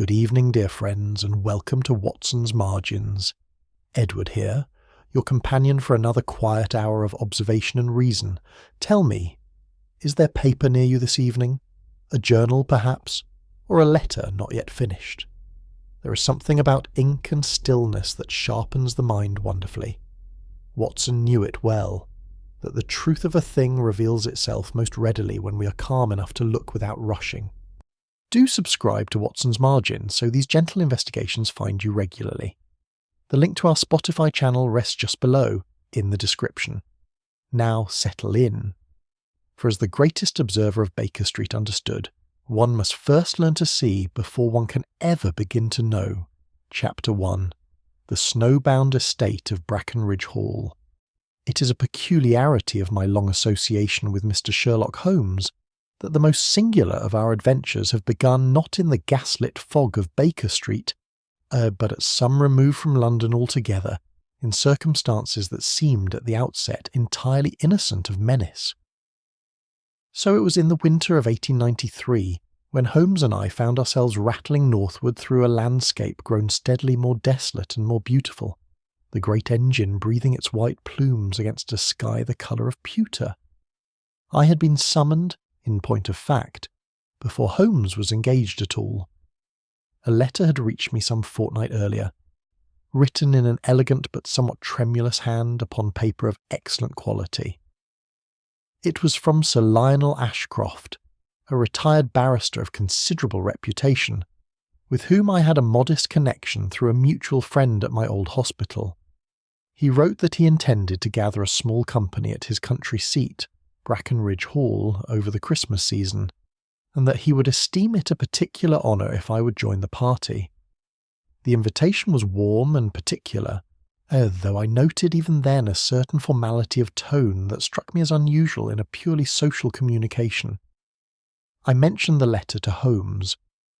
Good evening, dear friends, and welcome to Watson's Margins. Edward here, your companion for another quiet hour of observation and reason. Tell me, is there paper near you this evening? A journal, perhaps? Or a letter not yet finished? There is something about ink and stillness that sharpens the mind wonderfully. Watson knew it well, that the truth of a thing reveals itself most readily when we are calm enough to look without rushing. Do subscribe to Watson's Margins so these gentle investigations find you regularly. The link to our Spotify channel rests just below, in the description. Now settle in. For as the greatest observer of Baker Street understood, one must first learn to see before one can ever begin to know. Chapter 1. The Snowbound Estate of Brackenridge Hall. It is a peculiarity of my long association with Mr. Sherlock Holmes that the most singular of our adventures have begun not in the gaslit fog of Baker Street, but at some remove from London altogether, in circumstances that seemed at the outset entirely innocent of menace. So it was in the winter of 1893, when Holmes and I found ourselves rattling northward through a landscape grown steadily more desolate and more beautiful, the great engine breathing its white plumes against a sky the colour of pewter. I had been summoned, in point of fact, before Holmes was engaged at all. A letter had reached me some fortnight earlier, written in an elegant but somewhat tremulous hand upon paper of excellent quality. It was from Sir Lionel Ashcroft, a retired barrister of considerable reputation, with whom I had a modest connection through a mutual friend at my old hospital. He wrote that he intended to gather a small company at his country seat, Brackenridge Hall, over the Christmas season, and that he would esteem it a particular honour if I would join the party. The invitation was warm and particular, though I noted even then a certain formality of tone that struck me as unusual in a purely social communication. I mentioned the letter to Holmes,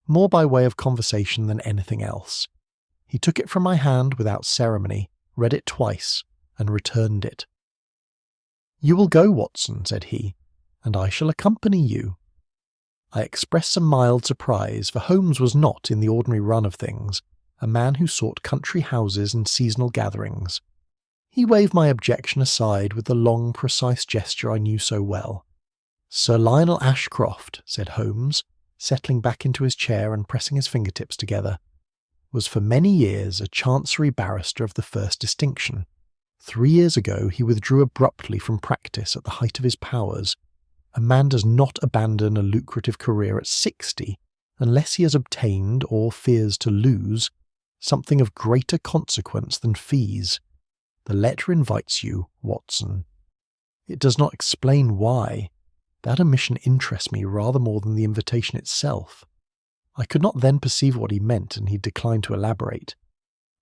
more by way of conversation than anything else. He took it from my hand without ceremony, read it twice, and returned it. "You will go, Watson," said he, "and I shall accompany you." I expressed some mild surprise, for Holmes was not, in the ordinary run of things, a man who sought country houses and seasonal gatherings. He waved my objection aside with the long, precise gesture I knew so well. "Sir Lionel Ashcroft," said Holmes, settling back into his chair and pressing his fingertips together, "was for many years a Chancery barrister of the first distinction. 3 years ago he withdrew abruptly from practice at the height of his powers. A man does not abandon a lucrative career at 60 unless he has obtained, or fears to lose, something of greater consequence than fees. The letter invites you, Watson. It does not explain why. That omission interests me rather more than the invitation itself." I could not then perceive what he meant, and he declined to elaborate.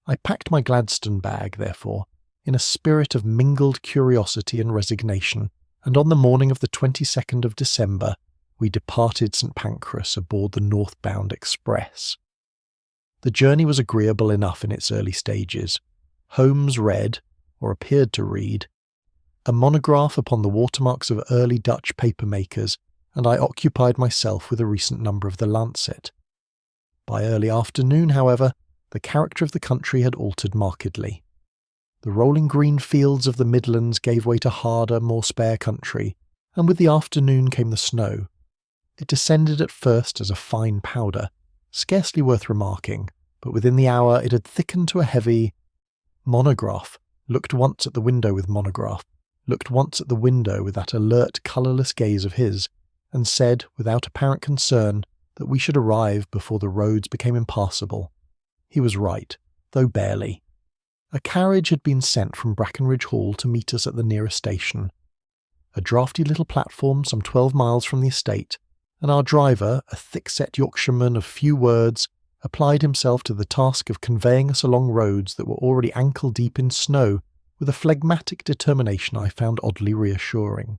I packed my Gladstone bag, therefore, in a spirit of mingled curiosity and resignation, and on the morning of the 22nd of December we departed St. Pancras aboard the northbound express. The journey was agreeable enough in its early stages. Holmes read, or appeared to read, a monograph upon the watermarks of early Dutch papermakers, and I occupied myself with a recent number of the Lancet. By early afternoon, however, the character of the country had altered markedly. The rolling green fields of the Midlands gave way to harder, more spare country, and with the afternoon came the snow. It descended at first as a fine powder, scarcely worth remarking, but within the hour it had thickened to a heavy monograph, looked once at the window with that alert, colourless gaze of his, and said, without apparent concern, that we should arrive before the roads became impassable. He was right, though barely. A carriage had been sent from Brackenridge Hall to meet us at the nearest station. A draughty little platform some 12 miles from the estate, and our driver, a thick-set Yorkshireman of few words, applied himself to the task of conveying us along roads that were already ankle-deep in snow with a phlegmatic determination I found oddly reassuring.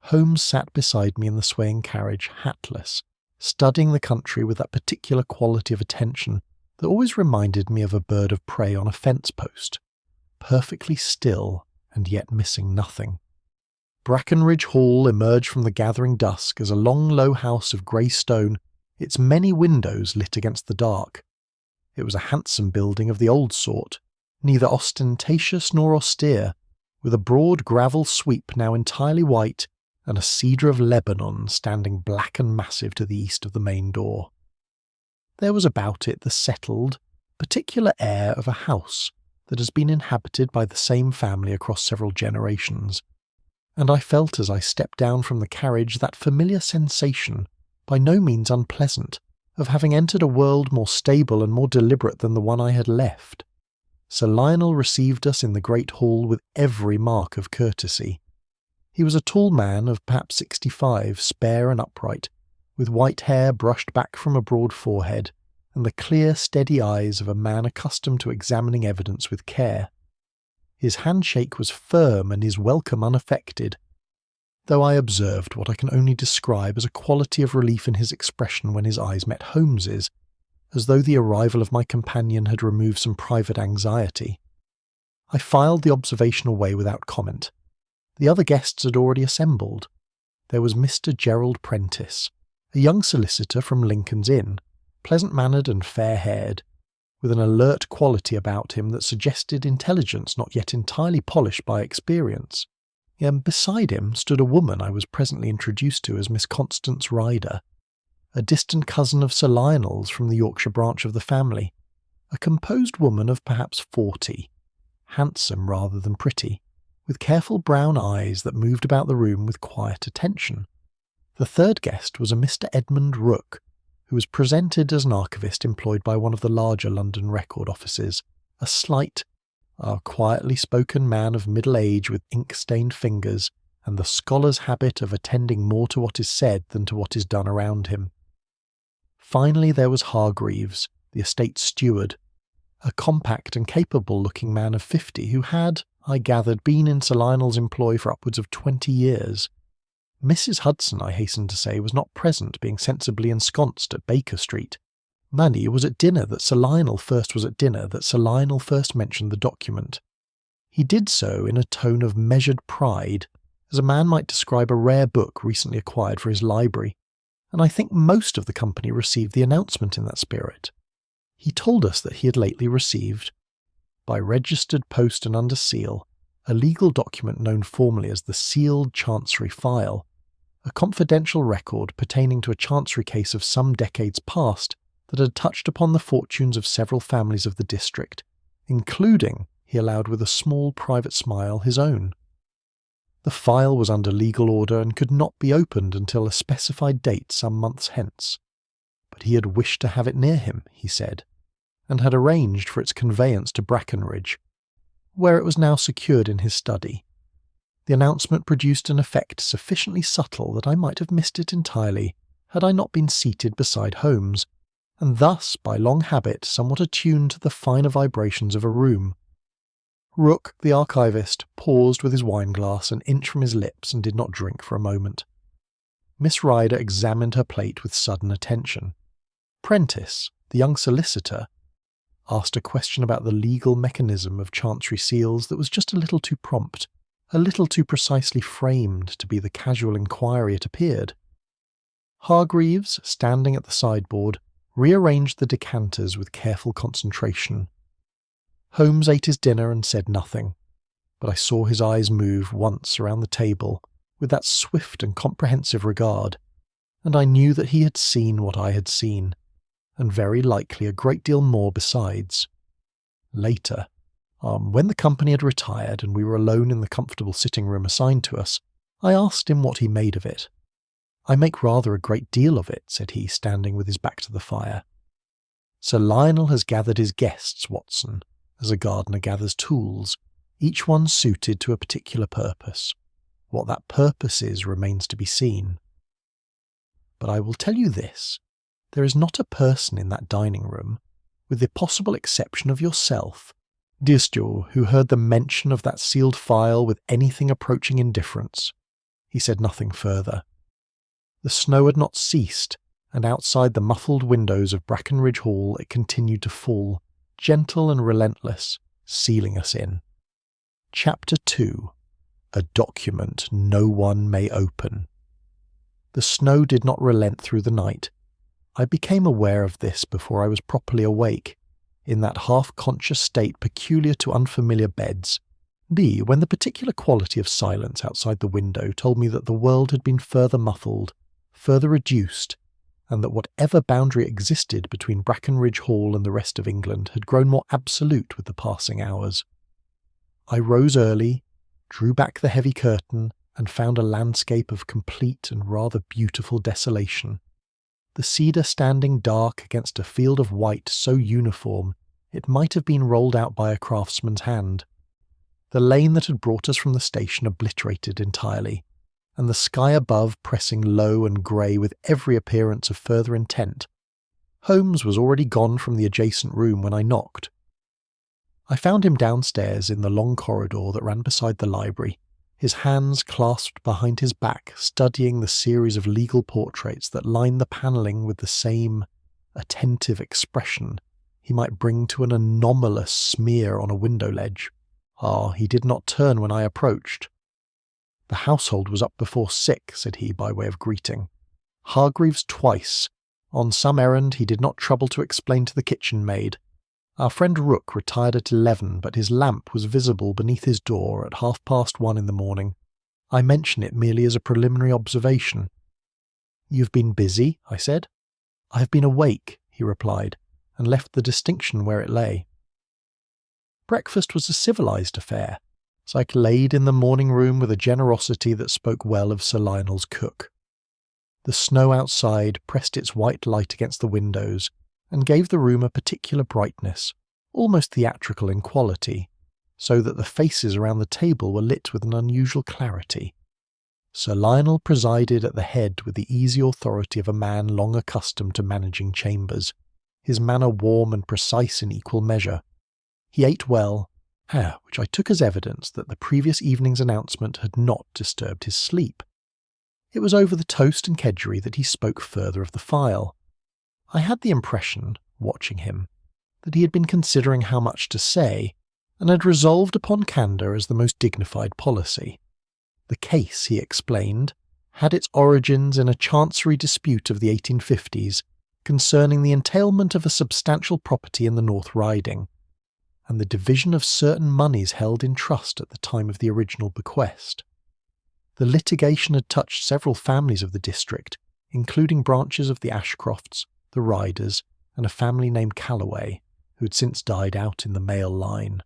Holmes sat beside me in the swaying carriage, hatless, studying the country with that particular quality of attention that always reminded me of a bird of prey on a fence-post, perfectly still and yet missing nothing. Brackenridge Hall emerged from the gathering dusk as a long, low house of grey stone its many windows lit against the dark. It was a handsome building of the old sort, neither ostentatious nor austere, with a broad gravel sweep now entirely white and a cedar of Lebanon standing black and massive to the east of the main door. There was about it the settled, particular air of a house that has been inhabited by the same family across several generations, and I felt as I stepped down from the carriage that familiar sensation, by no means unpleasant, of having entered a world more stable and more deliberate than the one I had left. Sir Lionel received us in the great hall with every mark of courtesy. He was a tall man of perhaps 65, spare and upright, with white hair brushed back from a broad forehead, and the clear, steady eyes of a man accustomed to examining evidence with care. His handshake was firm and his welcome unaffected, though I observed what I can only describe as a quality of relief in his expression when his eyes met Holmes's, as though the arrival of my companion had removed some private anxiety. I filed the observation away without comment. The other guests had already assembled. There was Mr. Gerald Prentice, a young solicitor from Lincoln's Inn, pleasant-mannered and fair-haired, with an alert quality about him that suggested intelligence not yet entirely polished by experience. And beside him stood a woman I was presently introduced to as Miss Constance Ryder, a distant cousin of Sir Lionel's from the Yorkshire branch of the family, a composed woman of perhaps 40, handsome rather than pretty, with careful brown eyes that moved about the room with quiet attention. The third guest was a Mr. Edmund Rooke, who was presented as an archivist employed by one of the larger London record offices, a slight, quietly spoken man of middle age with ink-stained fingers and the scholar's habit of attending more to what is said than to what is done around him. Finally there was Hargreaves, the estate steward, a compact and capable-looking man of 50 who had, I gathered, been in Sir Lionel's employ for upwards of 20 years. Mrs. Hudson, I hastened to say, was not present, being sensibly ensconced at Baker Street. It was at dinner that Sir Lionel first mentioned the document. He did so in a tone of measured pride, as a man might describe a rare book recently acquired for his library, and I think most of the company received the announcement in that spirit. He told us that he had lately received, by registered post and under seal, a legal document known formally as the sealed Chancery file, a confidential record pertaining to a Chancery case of some decades past that had touched upon the fortunes of several families of the district, including, he allowed with a small private smile, his own. The file was under legal order and could not be opened until a specified date some months hence, but he had wished to have it near him, he said, and had arranged for its conveyance to Brackenridge, where it was now secured in his study. The announcement produced an effect sufficiently subtle that I might have missed it entirely had I not been seated beside Holmes, and thus, by long habit, somewhat attuned to the finer vibrations of a room. Rooke, the archivist, paused with his wine-glass an inch from his lips and did not drink for a moment. Miss Ryder examined her plate with sudden attention. Prentice, the young solicitor, asked a question about the legal mechanism of Chancery seals that was just a little too prompt, a little too precisely framed to be the casual inquiry it appeared. Hargreaves, standing at the sideboard, rearranged the decanters with careful concentration. Holmes ate his dinner and said nothing, but I saw his eyes move once around the table with that swift and comprehensive regard, and I knew that he had seen what I had seen, and very likely a great deal more besides. Later, when the company had retired and we were alone in the comfortable sitting-room assigned to us, I asked him what he made of it. "I make rather a great deal of it," said he, standing with his back to the fire. "Sir Lionel has gathered his guests, Watson, as a gardener gathers tools, each one suited to a particular purpose. What that purpose is remains to be seen. But I will tell you this, there is not a person in that dining-room, with the possible exception of yourself, dear Stuart, who heard the mention of that sealed file with anything approaching indifference." He said nothing further. The snow had not ceased, and outside the muffled windows of Brackenridge Hall it continued to fall, gentle and relentless, sealing us in. Chapter 2. A Document No One May Open. The snow did not relent through the night. I became aware of this before I was properly awake, in that half-conscious state peculiar to unfamiliar beds. B, when the particular quality of silence outside the window told me that the world had been further muffled, further reduced, and that whatever boundary existed between Brackenridge Hall and the rest of England had grown more absolute with the passing hours. I rose early, drew back the heavy curtain, and found a landscape of complete and rather beautiful desolation. The cedar standing dark against a field of white so uniform it might have been rolled out by a craftsman's hand. The lane that had brought us from the station obliterated entirely, and the sky above pressing low and grey with every appearance of further intent. Holmes was already gone from the adjacent room when I knocked. I found him downstairs in the long corridor that ran beside the library, his hands clasped behind his back, studying the series of legal portraits that lined the panelling with the same attentive expression he might bring to an anomalous smear on a window ledge. He did not turn when I approached. "The household was up before 6, said he by way of greeting. "Hargreaves twice. On some errand he did not trouble to explain to the kitchen maid. Our friend Rook retired at 11, but his lamp was visible beneath his door at 1:30 in the morning. I mention it merely as a preliminary observation." "You've been busy?" I said. "I have been awake," he replied, and left the distinction where it lay. Breakfast was a civilized affair. Psyche laid in the morning room with a generosity that spoke well of Sir Lionel's cook. The snow outside pressed its white light against the windows, and gave the room a particular brightness, almost theatrical in quality, so that the faces around the table were lit with an unusual clarity. Sir Lionel presided at the head with the easy authority of a man long accustomed to managing chambers, his manner warm and precise in equal measure. He ate well, which I took as evidence that the previous evening's announcement had not disturbed his sleep. It was over the toast and kedgeree that he spoke further of the file. I had the impression, watching him, that he had been considering how much to say, and had resolved upon candour as the most dignified policy. The case, he explained, had its origins in a Chancery dispute of the 1850s concerning the entailment of a substantial property in the North Riding, and the division of certain moneys held in trust at the time of the original bequest. The litigation had touched several families of the district, including branches of the Ashcrofts, the Riders, and a family named Calloway, who had since died out in the male line.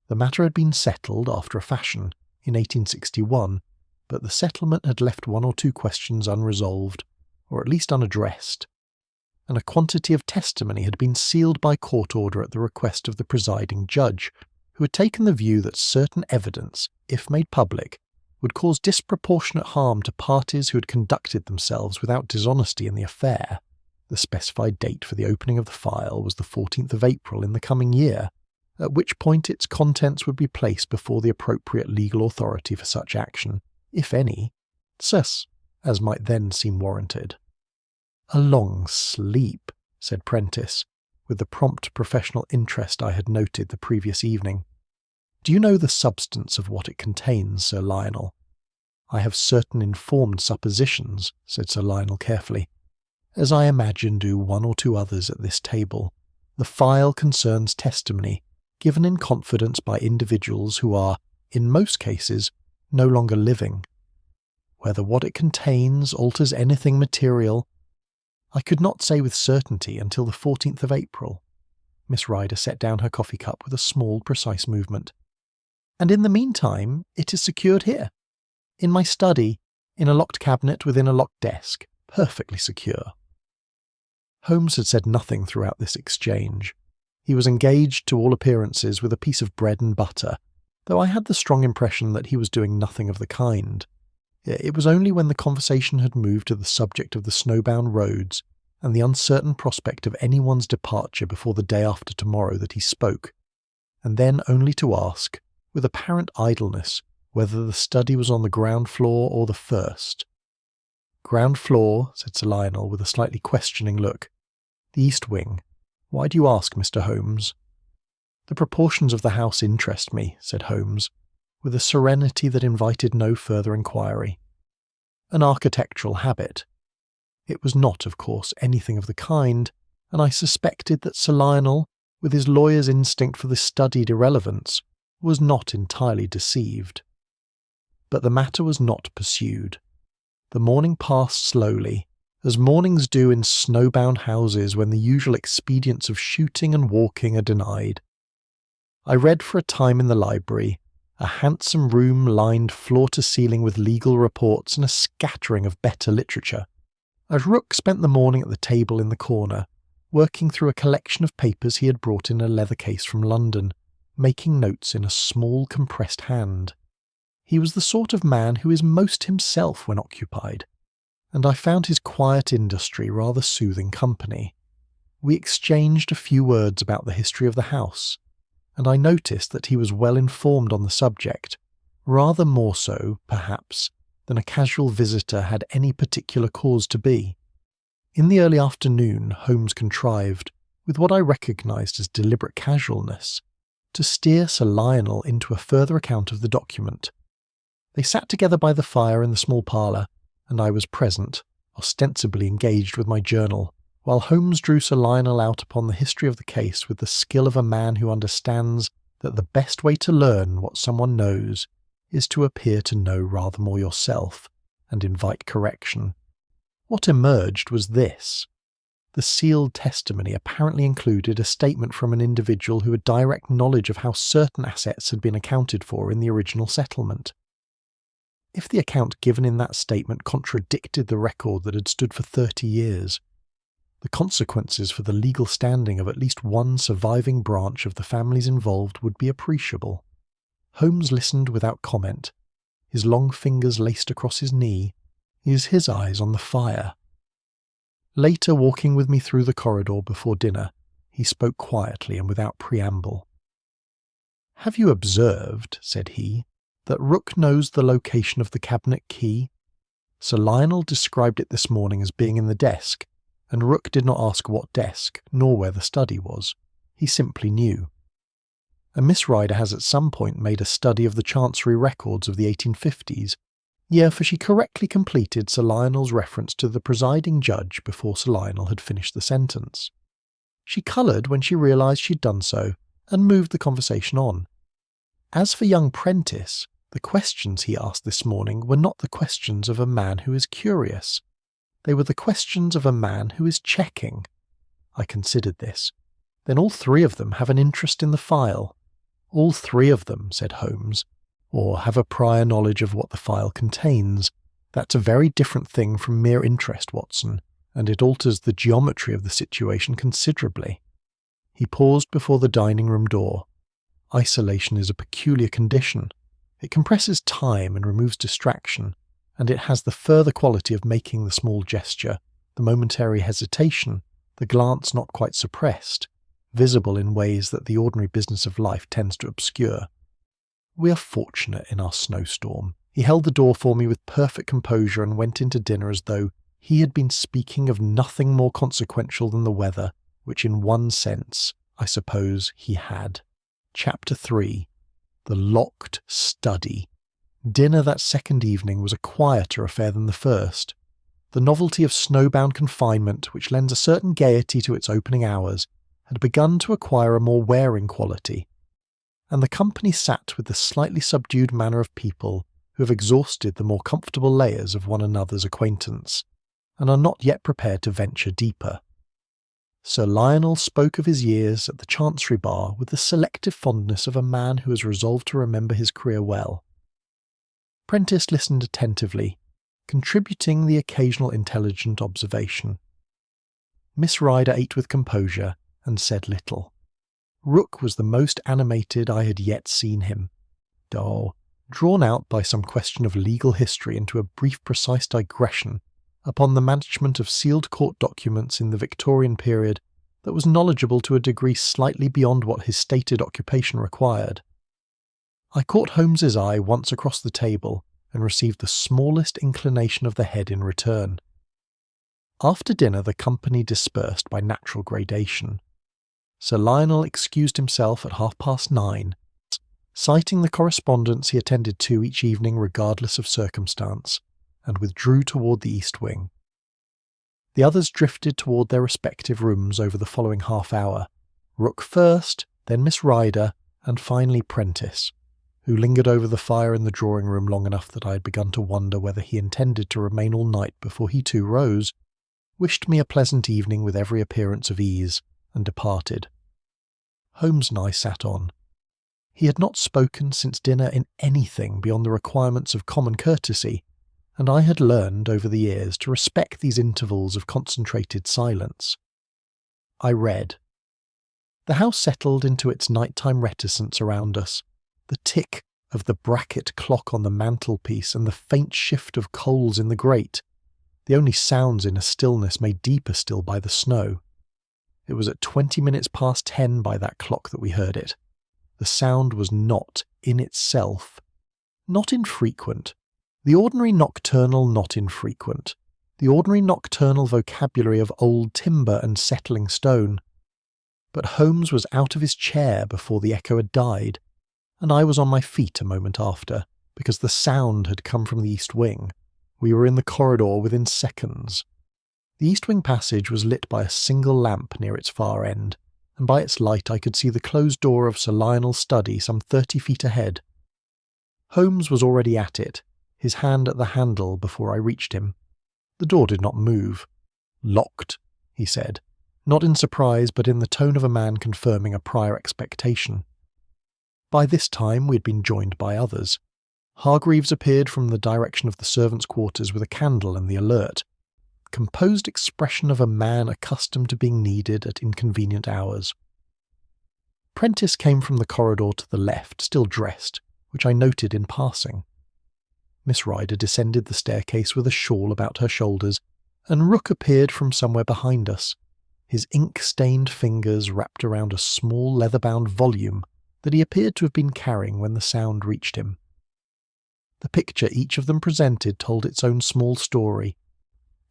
The matter had been settled, after a fashion, in 1861, but the settlement had left one or two questions unresolved, or at least unaddressed, and a quantity of testimony had been sealed by court order at the request of the presiding judge, who had taken the view that certain evidence, if made public, would cause disproportionate harm to parties who had conducted themselves without dishonesty in the affair. The specified date for the opening of the file was the 14th of April in the coming year, at which point its contents would be placed before the appropriate legal authority for such action, if any, as might then seem warranted. "A long sleep," said Prentice, with the prompt professional interest I had noted the previous evening. "Do you know the substance of what it contains, Sir Lionel?" "I have certain informed suppositions," said Sir Lionel carefully, "as I imagine do one or two others at this table. The file concerns testimony given in confidence by individuals who are, in most cases, no longer living. Whether what it contains alters anything material, I could not say with certainty until the 14th of April. Miss Rider set down her coffee cup with a small, precise movement. "And in the meantime, it is secured here. In my study, in a locked cabinet within a locked desk, perfectly secure." Holmes had said nothing throughout this exchange. He was engaged, to all appearances, with a piece of bread and butter, though I had the strong impression that he was doing nothing of the kind. It was only when the conversation had moved to the subject of the snowbound roads and the uncertain prospect of anyone's departure before the day after tomorrow that he spoke, and then only to ask, with apparent idleness, whether the study was on the ground floor or the first. "Ground floor," said Sir Lionel, with a slightly questioning look. "The east wing. Why do you ask, Mr. Holmes?" "The proportions of the house interest me," said Holmes, with a serenity that invited no further inquiry. "An architectural habit." It was not, of course, anything of the kind, and I suspected that Sir Lionel, with his lawyer's instinct for the studied irrelevance, was not entirely deceived. But the matter was not pursued. The morning passed slowly, as mornings do in snowbound houses when the usual expedients of shooting and walking are denied. I read for a time in the library, a handsome room lined floor to ceiling with legal reports and a scattering of better literature, as Rook spent the morning at the table in the corner, working through a collection of papers he had brought in a leather case from London, making notes in a small compressed hand. He was the sort of man who is most himself when occupied, and I found his quiet industry rather soothing company. We exchanged a few words about the history of the house, and I noticed that he was well informed on the subject, rather more so, perhaps, than a casual visitor had any particular cause to be. In the early afternoon, Holmes contrived, with what I recognised as deliberate casualness, to steer Sir Lionel into a further account of the document. They sat together by the fire in the small parlour, and I was present, ostensibly engaged with my journal, while Holmes drew Sir Lionel out upon the history of the case with the skill of a man who understands that the best way to learn what someone knows is to appear to know rather more yourself, and invite correction. What emerged was this. The sealed testimony apparently included a statement from an individual who had direct knowledge of how certain assets had been accounted for in the original settlement. If the account given in that statement contradicted the record that had stood for 30 years, the consequences for the legal standing of at least one surviving branch of the families involved would be appreciable. Holmes listened without comment, his long fingers laced across his knee, his eyes on the fire. Later, walking with me through the corridor before dinner, he spoke quietly and without preamble. "Have you observed," said he, "that Rook knows the location of the cabinet key? Sir Lionel described it this morning as being in the desk, and Rook did not ask what desk, nor where the study was. He simply knew. And Miss Rider has at some point made a study of the Chancery records of the 1850s, for she correctly completed Sir Lionel's reference to the presiding judge before Sir Lionel had finished the sentence. She coloured when she realised she'd done so, and moved the conversation on. As for young Prentice, the questions he asked this morning were not the questions of a man who is curious. They were the questions of a man who is checking. I considered this. Then all three of them have an interest in the file. All three of them, said Holmes, or have a prior knowledge of what the file contains. That's a very different thing from mere interest, Watson, and it alters the geometry of the situation considerably. He paused before the dining room door. Isolation is a peculiar condition. It compresses time and removes distraction, and it has the further quality of making the small gesture, the momentary hesitation, the glance not quite suppressed, visible in ways that the ordinary business of life tends to obscure. We are fortunate in our snowstorm. He held the door for me with perfect composure and went into dinner as though he had been speaking of nothing more consequential than the weather, which in one sense, I suppose, he had. Chapter 3. The Locked Study. Dinner that second evening was a quieter affair than the first. The novelty of snowbound confinement, which lends a certain gaiety to its opening hours, had begun to acquire a more wearing quality, and the company sat with the slightly subdued manner of people who have exhausted the more comfortable layers of one another's acquaintance, and are not yet prepared to venture deeper. Sir Lionel spoke of his years at the Chancery bar with the selective fondness of a man who has resolved to remember his career well. Prentice listened attentively, contributing the occasional intelligent observation. Miss Rider ate with composure and said little. Rook was the most animated I had yet seen him. Drawn out by some question of legal history into a brief precise digression upon the management of sealed court documents in the Victorian period that was knowledgeable to a degree slightly beyond what his stated occupation required. I caught Holmes's eye once across the table and received the smallest inclination of the head in return. After dinner the company dispersed by natural gradation. Sir Lionel excused himself at 9:30, citing the correspondence he attended to each evening regardless of circumstance, and withdrew toward the east wing. The others drifted toward their respective rooms over the following half hour. Rook first, then Miss Ryder, and finally Prentice, who lingered over the fire in the drawing room long enough that I had begun to wonder whether he intended to remain all night before he too rose, wished me a pleasant evening with every appearance of ease, and departed. Holmes and I sat on. He had not spoken since dinner in anything beyond the requirements of common courtesy, and I had learned over the years to respect these intervals of concentrated silence. I read. The house settled into its nighttime reticence around us. The tick of the bracket clock on the mantelpiece and the faint shift of coals in the grate, the only sounds in a stillness made deeper still by the snow. It was at 20 minutes past 10 by that clock that we heard it. The sound was not, in itself, not infrequent. The ordinary nocturnal not infrequent. The ordinary nocturnal vocabulary of old timber and settling stone. But Holmes was out of his chair before the echo had died, and I was on my feet a moment after, because the sound had come from the east wing. We were in the corridor within seconds. The east wing passage was lit by a single lamp near its far end, and by its light I could see the closed door of Sir Lionel's study some 30 feet ahead. Holmes was already at it, his hand at the handle before I reached him. The door did not move. "Locked," he said, not in surprise but in the tone of a man confirming a prior expectation. By this time we had been joined by others. Hargreaves appeared from the direction of the servants' quarters with a candle and the alert, composed expression of a man accustomed to being needed at inconvenient hours. Prentice came from the corridor to the left, still dressed, which I noted in passing. Miss Ryder descended the staircase with a shawl about her shoulders, and Rook appeared from somewhere behind us, his ink-stained fingers wrapped around a small leather-bound volume that he appeared to have been carrying when the sound reached him. The picture each of them presented told its own small story.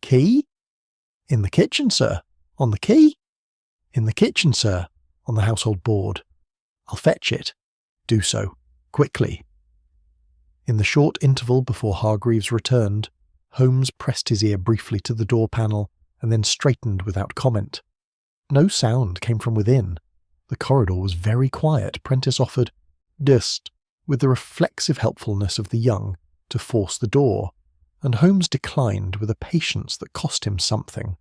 "Key? In the kitchen, sir. On the key? In the kitchen, sir. On the household board. I'll fetch it. Do so. Quickly." In the short interval before Hargreaves returned, Holmes pressed his ear briefly to the door panel and then straightened without comment. No sound came from within. The corridor was very quiet. Prentice offered, "Dist," with the reflexive helpfulness of the young, to force the door, and Holmes declined with a patience that cost him something.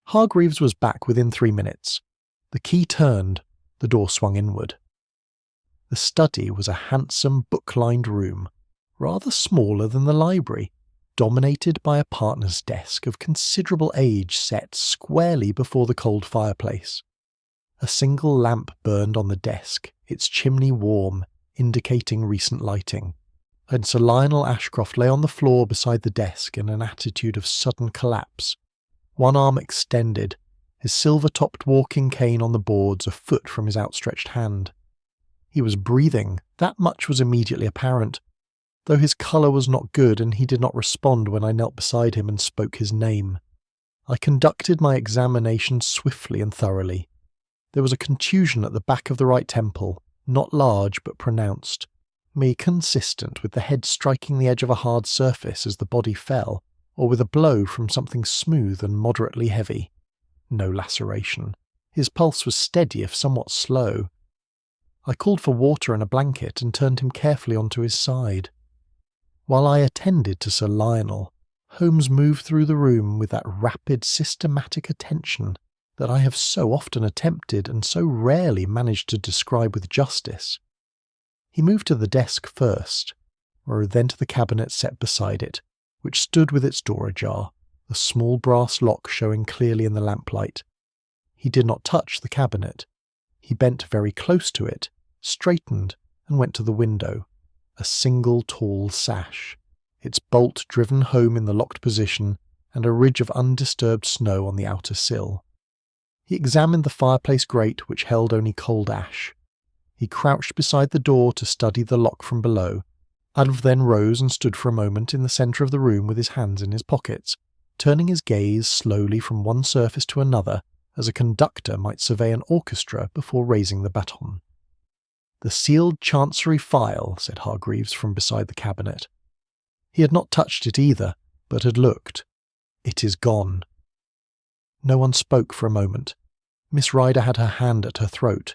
Hargreaves was back within 3 minutes. The key turned, the door swung inward. The study was a handsome book-lined room, rather smaller than the library, dominated by a partner's desk of considerable age set squarely before the cold fireplace. A single lamp burned on the desk, its chimney warm, indicating recent lighting, and Sir Lionel Ashcroft lay on the floor beside the desk in an attitude of sudden collapse, one arm extended, his silver-topped walking cane on the boards a foot from his outstretched hand. He was breathing, that much was immediately apparent, though his colour was not good and he did not respond when I knelt beside him and spoke his name. I conducted my examination swiftly and thoroughly. There was a contusion at the back of the right temple, not large but pronounced, consistent with the head striking the edge of a hard surface as the body fell, or with a blow from something smooth and moderately heavy. No laceration. His pulse was steady if somewhat slow. I called for water and a blanket and turned him carefully onto his side. While I attended to Sir Lionel, Holmes moved through the room with that rapid, systematic attention that I have so often attempted and so rarely managed to describe with justice. He moved to the desk first, then to the cabinet set beside it, which stood with its door ajar, the small brass lock showing clearly in the lamplight. He did not touch the cabinet. He bent very close to it, straightened, and went to the window, a single tall sash, its bolt driven home in the locked position, and a ridge of undisturbed snow on the outer sill. He examined the fireplace grate, which held only cold ash. He crouched beside the door to study the lock from below, and then rose and stood for a moment in the centre of the room with his hands in his pockets, turning his gaze slowly from one surface to another, as a conductor might survey an orchestra before raising the baton. "The sealed Chancery file," said Hargreaves from beside the cabinet. He had not touched it either, but had looked. "It is gone." No one spoke for a moment. Miss Ryder had her hand at her throat.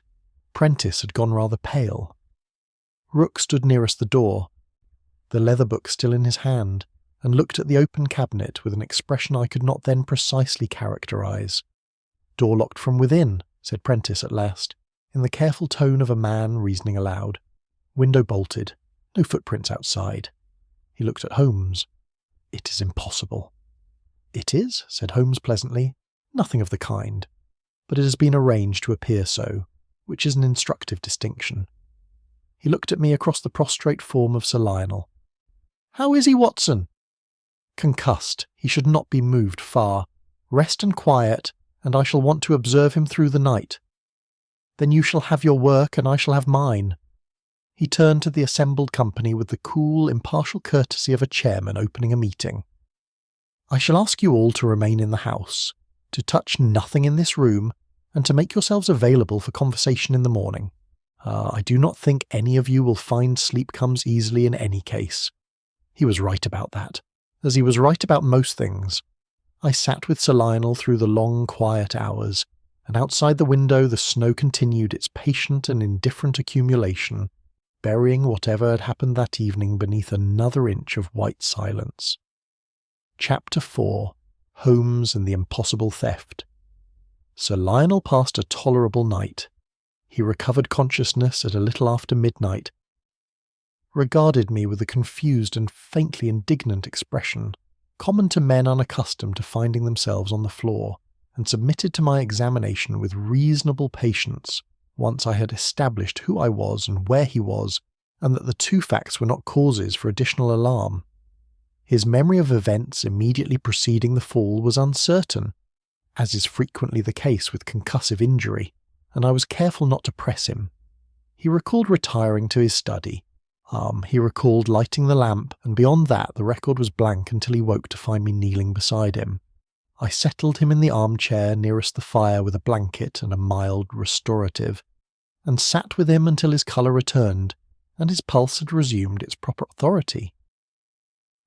Prentice had gone rather pale. Rook stood nearest the door, the leather book still in his hand, and looked at the open cabinet with an expression I could not then precisely characterize. "Door locked from within," said Prentice at last, in the careful tone of a man reasoning aloud. "Window bolted. No footprints outside." He looked at Holmes. "It is impossible." "It is," said Holmes pleasantly. "Nothing of the kind. But it has been arranged to appear so, which is an instructive distinction." He looked at me across the prostrate form of Sir Lionel. "How is he, Watson?" "Concussed. He should not be moved far. Rest and quiet, and I shall want to observe him through the night. Then you shall have your work, and I shall have mine." He turned to the assembled company with the cool, impartial courtesy of a chairman opening a meeting. "I shall ask you all to remain in the house, to touch nothing in this room, and to make yourselves available for conversation in the morning. I do not think any of you will find sleep comes easily in any case." He was right about that, as he was right about most things. I sat with Sir Lionel through the long, quiet hours, and outside the window the snow continued its patient and indifferent accumulation, burying whatever had happened that evening beneath another inch of white silence. Chapter 4. Holmes and the Impossible Theft. Sir Lionel passed a tolerable night. He recovered consciousness at a little after midnight, regarded me with a confused and faintly indignant expression, common to men unaccustomed to finding themselves on the floor, and submitted to my examination with reasonable patience, once I had established who I was and where he was, and that the two facts were not causes for additional alarm. His memory of events immediately preceding the fall was uncertain, as is frequently the case with concussive injury, and I was careful not to press him. He recalled retiring to his study. He recalled lighting the lamp, and beyond that the record was blank until he woke to find me kneeling beside him. I settled him in the armchair nearest the fire with a blanket and a mild restorative, and sat with him until his colour returned, and his pulse had resumed its proper authority.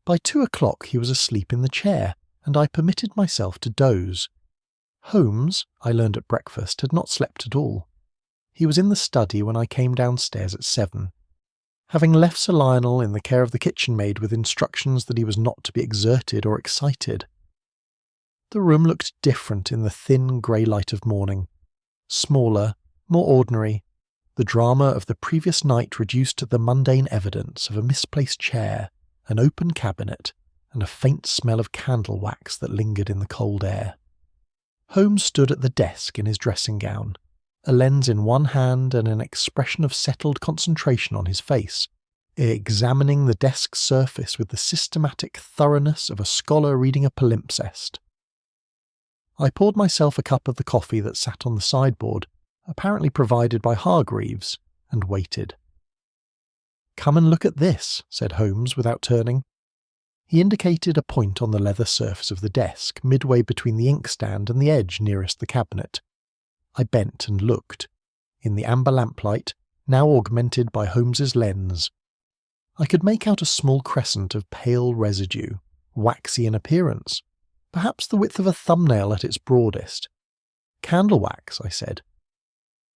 By 2:00 he was asleep in the chair, and I permitted myself to doze. Holmes, I learned at breakfast, had not slept at all. He was in the study when I came downstairs at 7. Having left Sir Lionel in the care of the kitchen maid with instructions that he was not to be exerted or excited. The room looked different in the thin grey light of morning. Smaller, more ordinary, the drama of the previous night reduced to the mundane evidence of a misplaced chair, an open cabinet, and a faint smell of candle wax that lingered in the cold air. Holmes stood at the desk in his dressing gown, a lens in one hand and an expression of settled concentration on his face, examining the desk's surface with the systematic thoroughness of a scholar reading a palimpsest. I poured myself a cup of the coffee that sat on the sideboard, apparently provided by Hargreaves, and waited. "Come and look at this," said Holmes without turning. He indicated a point on the leather surface of the desk, midway between the inkstand and the edge nearest the cabinet. I bent and looked. In the amber lamplight, now augmented by Holmes's lens, I could make out a small crescent of pale residue, waxy in appearance, perhaps the width of a thumbnail at its broadest. "Candle wax," I said.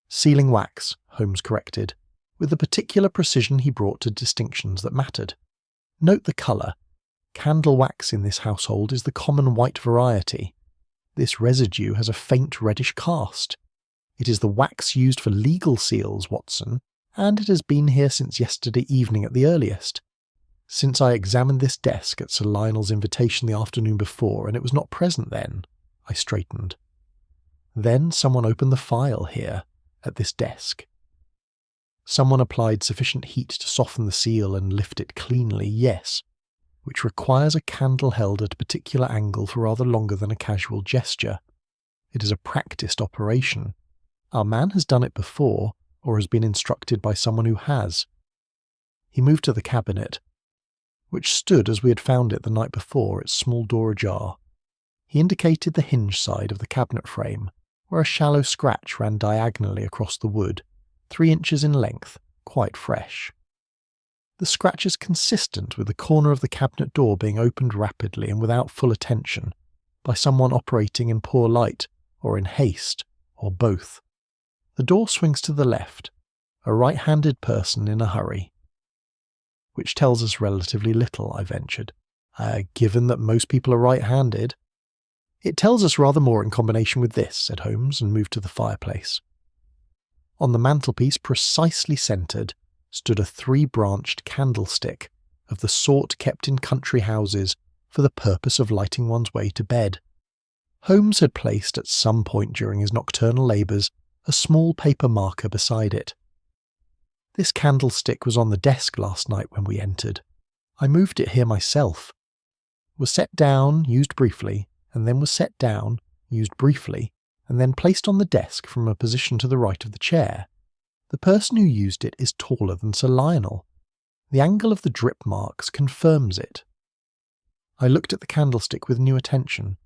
"Sealing wax," Holmes corrected, with the particular precision he brought to distinctions that mattered. "Note the colour. Candle wax in this household is the common white variety. This residue has a faint reddish cast. It is the wax used for legal seals, Watson, and it has been here since yesterday evening at the earliest. Since I examined this desk at Sir Lionel's invitation the afternoon before, and it was not present then." I straightened. "Then someone opened the file here, at this desk. Someone applied sufficient heat to soften the seal and lift it cleanly, yes, which requires a candle held at a particular angle for rather longer than a casual gesture. It is a practised operation. Our man has done it before, or has been instructed by someone who has." He moved to the cabinet, which stood as we had found it the night before, its small door ajar. He indicated the hinge side of the cabinet frame, where a shallow scratch ran diagonally across the wood, 3 inches in length, quite fresh. The scratch is consistent with the corner of the cabinet door being opened rapidly and without full attention, by someone operating in poor light, or in haste, or both. The door swings to the left, a right-handed person in a hurry. Which tells us relatively little, I ventured. Given that most people are right-handed. It tells us rather more in combination with this, said Holmes, and moved to the fireplace. On the mantelpiece, precisely centred, stood a 3-branched candlestick of the sort kept in country houses for the purpose of lighting one's way to bed. Holmes had placed at some point during his nocturnal labours a small paper marker beside it. This candlestick was on the desk last night when we entered. I moved it here myself. Was set down, used briefly, and then was set down, used briefly, and then placed on the desk from a position to the right of the chair. The person who used it is taller than Sir Lionel. The angle of the drip marks confirms it. I looked at the candlestick with new attention.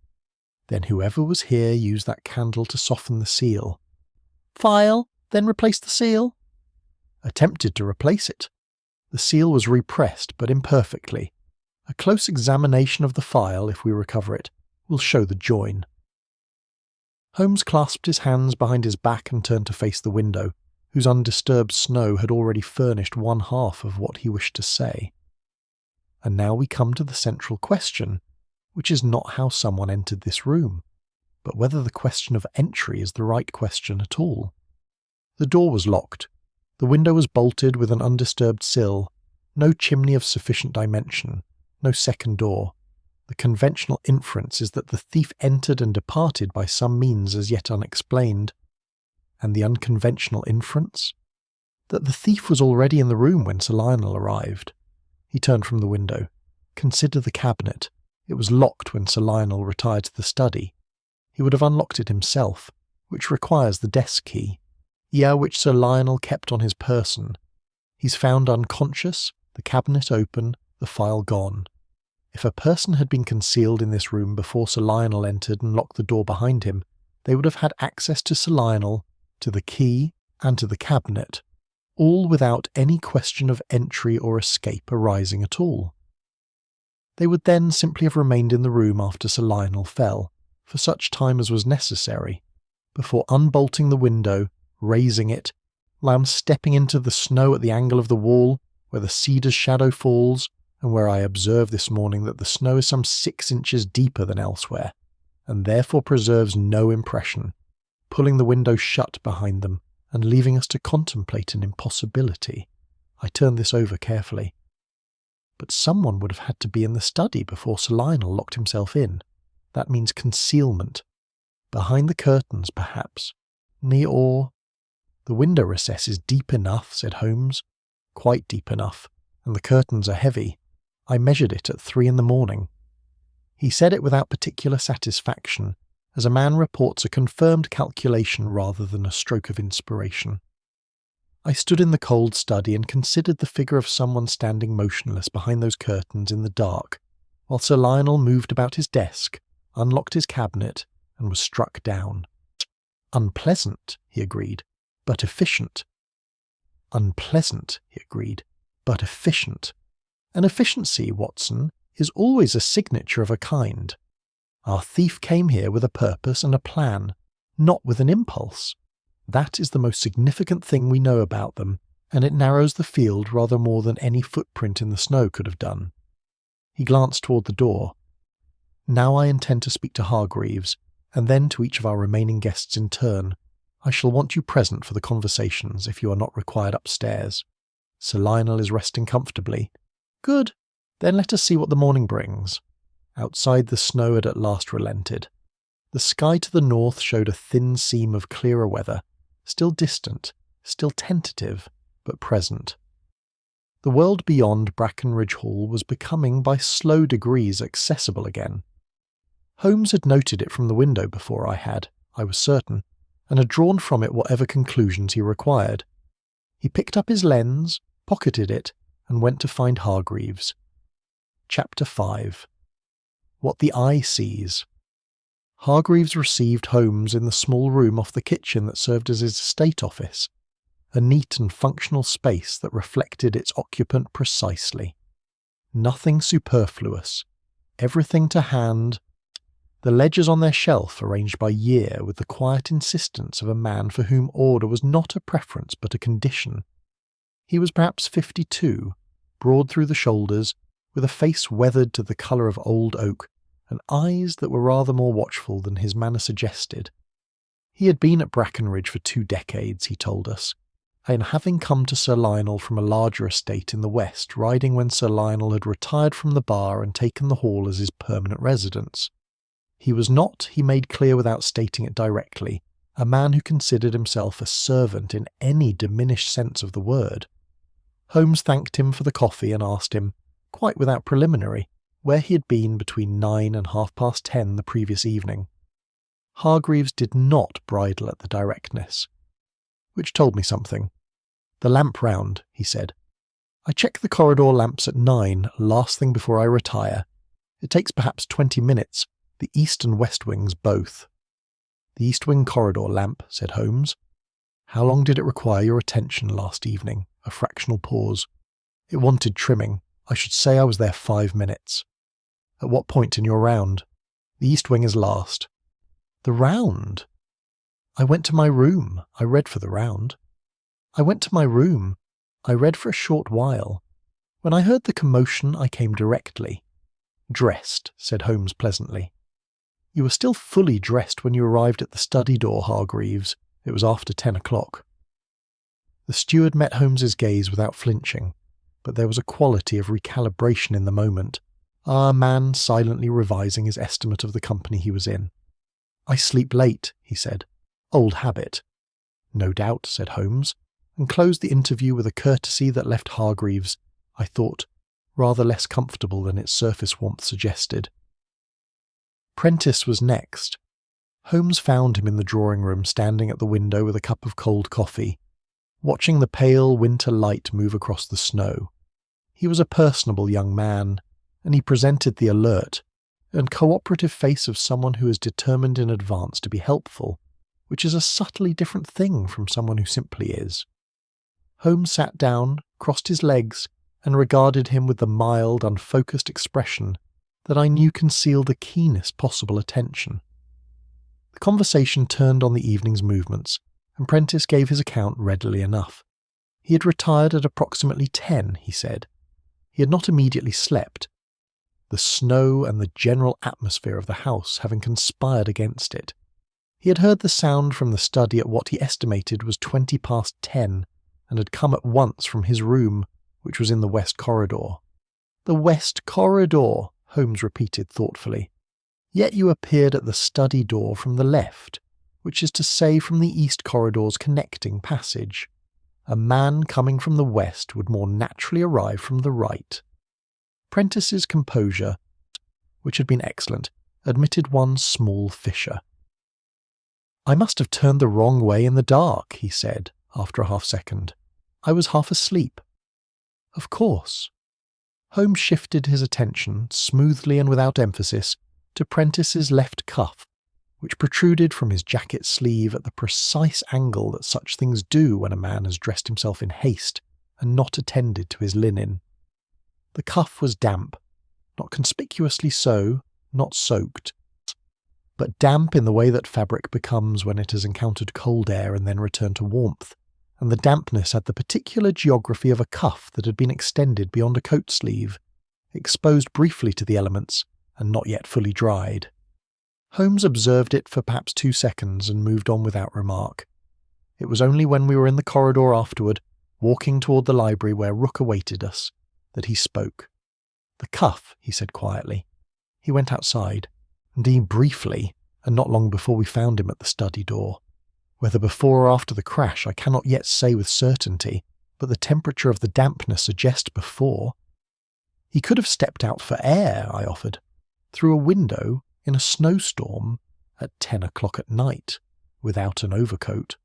Then whoever was here used that candle to soften the seal. File, then replace the seal? Attempted to replace it. The seal was repressed, but imperfectly. A close examination of the file, if we recover it, will show the join. Holmes clasped his hands behind his back and turned to face the window, whose undisturbed snow had already furnished one half of what he wished to say. And now we come to the central question, which is not how someone entered this room, but whether the question of entry is the right question at all. The door was locked. The window was bolted with an undisturbed sill, no chimney of sufficient dimension, no second door. The conventional inference is that the thief entered and departed by some means as yet unexplained. And the unconventional inference? That the thief was already in the room when Sir Lionel arrived. He turned from the window. Consider the cabinet. It was locked when Sir Lionel retired to the study. He would have unlocked it himself, which requires the desk key. Which Sir Lionel kept on his person. He's found unconscious, the cabinet open, the file gone. If a person had been concealed in this room before Sir Lionel entered and locked the door behind him, they would have had access to Sir Lionel, to the key, and to the cabinet, all without any question of entry or escape arising at all. They would then simply have remained in the room after Sir Lionel fell, for such time as was necessary, before unbolting the window, raising it, while I'm stepping into the snow at the angle of the wall, where the cedar's shadow falls, and where I observe this morning that the snow is some 6 inches deeper than elsewhere, and therefore preserves no impression, pulling the window shut behind them, and leaving us to contemplate an impossibility. I turned this over carefully. But someone would have had to be in the study before Sir Lionel locked himself in. That means concealment. Behind the curtains, perhaps. The window recess is deep enough, said Holmes. Quite deep enough, and the curtains are heavy. I measured it at 3 a.m. He said it without particular satisfaction, as a man reports a confirmed calculation rather than a stroke of inspiration. I stood in the cold study and considered the figure of someone standing motionless behind those curtains in the dark, while Sir Lionel moved about his desk, unlocked his cabinet, and was struck down. Unpleasant, he agreed, but efficient. Unpleasant, he agreed, but efficient. And efficiency, Watson, is always a signature of a kind. Our thief came here with a purpose and a plan, not with an impulse. That is the most significant thing we know about them, and it narrows the field rather more than any footprint in the snow could have done. He glanced toward the door. Now I intend to speak to Hargreaves, and then to each of our remaining guests in turn. I shall want you present for the conversations if you are not required upstairs. Sir Lionel is resting comfortably. Good. Then let us see what the morning brings. Outside the snow had at last relented. The sky to the north showed a thin seam of clearer weather, still distant, still tentative, but present. The world beyond Brackenridge Hall was becoming by slow degrees accessible again. Holmes had noted it from the window before I was certain, and had drawn from it whatever conclusions he required. He picked up his lens, pocketed it, and went to find Hargreaves. Chapter 5. What the Eye Sees. Hargreaves received Holmes in the small room off the kitchen that served as his estate office, a neat and functional space that reflected its occupant precisely. Nothing superfluous, everything to hand, the ledgers on their shelf arranged by year with the quiet insistence of a man for whom order was not a preference but a condition. He was perhaps 52, broad through the shoulders, with a face weathered to the colour of old oak, and eyes that were rather more watchful than his manner suggested. He had been at Brackenridge for 2 decades, he told us, and having come to Sir Lionel from a larger estate in the west, riding when Sir Lionel had retired from the bar and taken the hall as his permanent residence. He was not, he made clear without stating it directly, a man who considered himself a servant in any diminished sense of the word. Holmes thanked him for the coffee and asked him, quite without preliminary, where he had been between 9 and 10:30 the previous evening. Hargreaves did not bridle at the directness, which told me something. "The lamp round," he said. "I check the corridor lamps at 9, last thing before I retire. It takes perhaps 20 minutes, the east and west wings both." "The east wing corridor lamp," said Holmes. "How long did it require your attention last evening?" A fractional pause. "It wanted trimming. I should say I was there 5 minutes." "At what point in your round?" "The east wing is last." "The round?" "I went to my room. I read for the round." "I went to my room. I read for a short while. When I heard the commotion, I came directly." "Dressed," said Holmes pleasantly. "You were still fully dressed when you arrived at the study door, Hargreaves. It was after 10 o'clock. The steward met Holmes's gaze without flinching, but there was a quality of recalibration in the moment, a man silently revising his estimate of the company he was in. "I sleep late," he said. "Old habit." "No doubt," said Holmes, and closed the interview with a courtesy that left Hargreaves, I thought, rather less comfortable than its surface warmth suggested. Prentice was next. Holmes found him in the drawing-room standing at the window with a cup of cold coffee, watching the pale winter light move across the snow. He was a personable young man, and he presented the alert and cooperative face of someone who is determined in advance to be helpful, which is a subtly different thing from someone who simply is. Holmes sat down, crossed his legs, and regarded him with the mild, unfocused expression that I knew concealed the keenest possible attention. The conversation turned on the evening's movements, and Prentice gave his account readily enough. He had retired at approximately 10, he said. He had not immediately slept, the snow and the general atmosphere of the house having conspired against it. He had heard the sound from the study at what he estimated was 20 past 10, and had come at once from his room, which was in the west corridor. "The west corridor," Holmes repeated thoughtfully. "Yet you appeared at the study door from the left, which is to say from the east corridor's connecting passage. A man coming from the west would more naturally arrive from the right." Prentice's composure, which had been excellent, admitted one small fissure. "I must have turned the wrong way in the dark," he said, after a half-second. "I was half asleep." "Of course." Holmes shifted his attention, smoothly and without emphasis, to Prentice's left cuff, which protruded from his jacket sleeve at the precise angle that such things do when a man has dressed himself in haste and not attended to his linen. The cuff was damp, not conspicuously so, not soaked, but damp in the way that fabric becomes when it has encountered cold air and then returned to warmth, and the dampness had the particular geography of a cuff that had been extended beyond a coat sleeve, exposed briefly to the elements, and not yet fully dried. Holmes observed it for perhaps 2 seconds and moved on without remark. It was only when we were in the corridor afterward, walking toward the library where Rook awaited us, that he spoke. "The cuff," he said quietly. "He went outside, indeed briefly, and not long before we found him at the study door. Whether before or after the crash I cannot yet say with certainty, but the temperature of the dampness suggests before." "He could have stepped out for air," I offered, "through a window, in a snowstorm, at 10 o'clock at night, without an overcoat."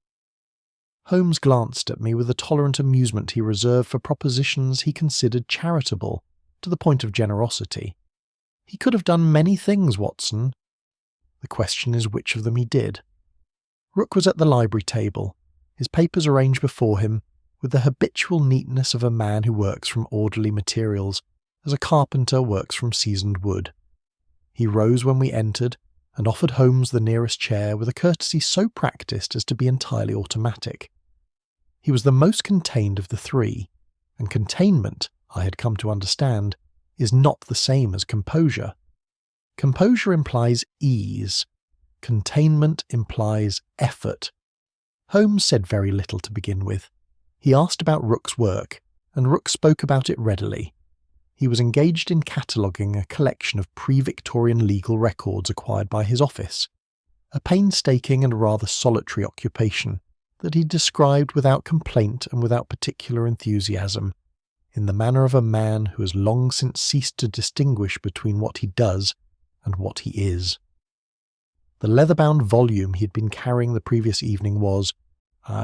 Holmes glanced at me with the tolerant amusement he reserved for propositions he considered charitable, to the point of generosity. "He could have done many things, Watson. The question is which of them he did." Rook was at the library table, his papers arranged before him, with the habitual neatness of a man who works from orderly materials, as a carpenter works from seasoned wood. He rose when we entered, and offered Holmes the nearest chair with a courtesy so practised as to be entirely automatic. He was the most contained of the three, and containment, I had come to understand, is not the same as composure. Composure implies ease. Containment implies effort. Holmes said very little to begin with. He asked about Rook's work, and Rook spoke about it readily. He was engaged in cataloguing a collection of pre-Victorian legal records acquired by his office, a painstaking and rather solitary occupation that he described without complaint and without particular enthusiasm, in the manner of a man who has long since ceased to distinguish between what he does and what he is. The leather-bound volume he had been carrying the previous evening was,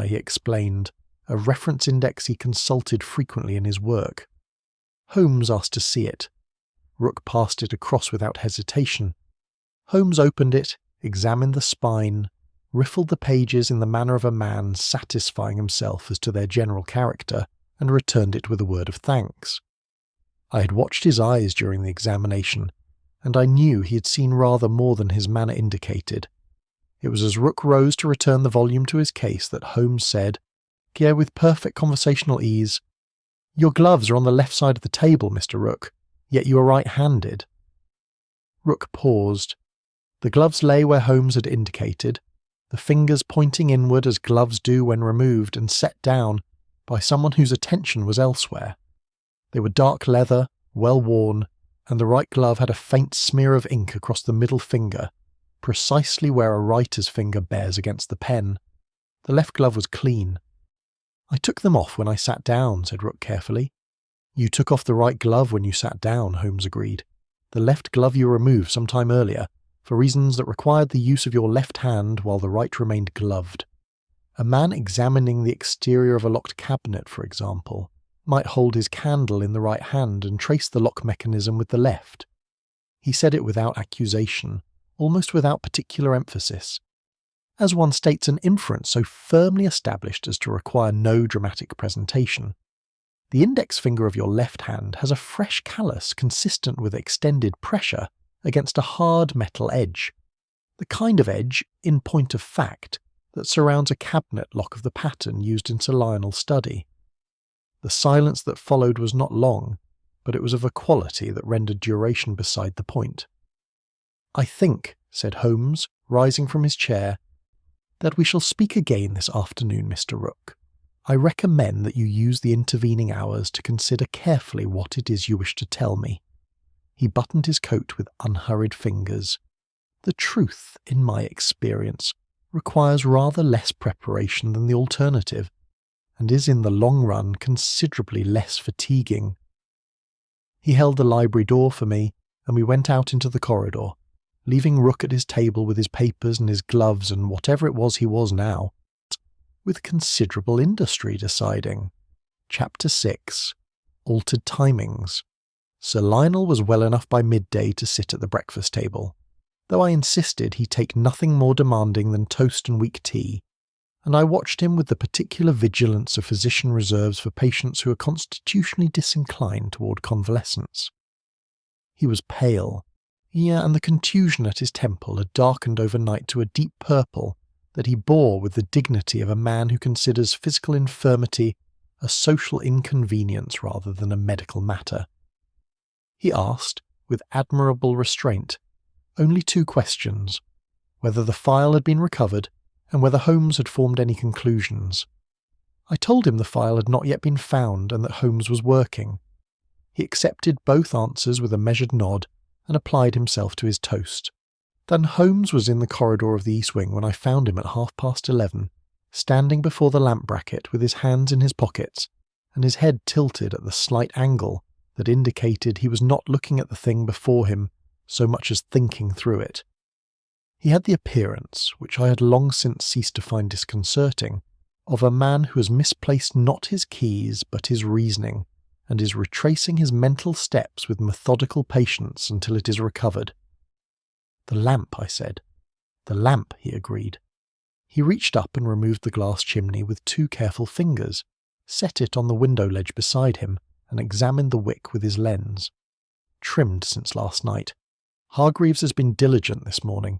he explained, a reference index he consulted frequently in his work. Holmes asked to see it. Rook passed it across without hesitation. Holmes opened it, examined the spine, riffled the pages in the manner of a man satisfying himself as to their general character, and returned it with a word of thanks. I had watched his eyes during the examination, and I knew he had seen rather more than his manner indicated. It was as Rook rose to return the volume to his case that Holmes said, with perfect conversational ease, "Your gloves are on the left side of the table, Mr. Rook, yet you are right-handed." Rook paused. The gloves lay where Holmes had indicated, the fingers pointing inward as gloves do when removed and set down by someone whose attention was elsewhere. They were dark leather, well worn, and the right glove had a faint smear of ink across the middle finger, precisely where a writer's finger bears against the pen. The left glove was clean. "I took them off when I sat down," said Rook carefully. "You took off the right glove when you sat down," Holmes agreed. "The left glove you removed some time earlier, for reasons that required the use of your left hand while the right remained gloved. A man examining the exterior of a locked cabinet, for example, might hold his candle in the right hand and trace the lock mechanism with the left." He said it without accusation, almost without particular emphasis, as one states an inference so firmly established as to require no dramatic presentation. The index finger of your left hand has a fresh callus consistent with extended pressure against a hard metal edge, the kind of edge, in point of fact, that surrounds a cabinet lock of the pattern used in Sir Lionel's study. The silence that followed was not long, but it was of a quality that rendered duration beside the point. "I think," said Holmes, rising from his chair, "that we shall speak again this afternoon, Mr. Rook. I recommend that you use the intervening hours to consider carefully what it is you wish to tell me." He buttoned his coat with unhurried fingers. "The truth, in my experience, requires rather less preparation than the alternative, and is in the long run considerably less fatiguing." He held the library door for me, and we went out into the corridor, leaving Rook at his table with his papers and his gloves and whatever it was he was now, with considerable industry deciding. Chapter 6. Altered Timings. Sir Lionel was well enough by midday to sit at the breakfast table, though I insisted he take nothing more demanding than toast and weak tea, and I watched him with the particular vigilance a physician reserves for patients who are constitutionally disinclined toward convalescence. He was pale, and the contusion at his temple had darkened overnight to a deep purple that he bore with the dignity of a man who considers physical infirmity a social inconvenience rather than a medical matter. He asked, with admirable restraint, only 2 questions: whether the file had been recovered, and whether Holmes had formed any conclusions. I told him the file had not yet been found and that Holmes was working. He accepted both answers with a measured nod and applied himself to his toast. Then Holmes was in the corridor of the east wing when I found him at 11:30, standing before the lamp bracket with his hands in his pockets and his head tilted at the slight angle that indicated he was not looking at the thing before him so much as thinking through it. He had the appearance, which I had long since ceased to find disconcerting, of a man who has misplaced not his keys but his reasoning, and is retracing his mental steps with methodical patience until it is recovered. "The lamp," I said. "The lamp," he agreed. He reached up and removed the glass chimney with 2 careful fingers, set it on the window ledge beside him, and examined the wick with his lens. "Trimmed since last night. Hargreaves has been diligent this morning.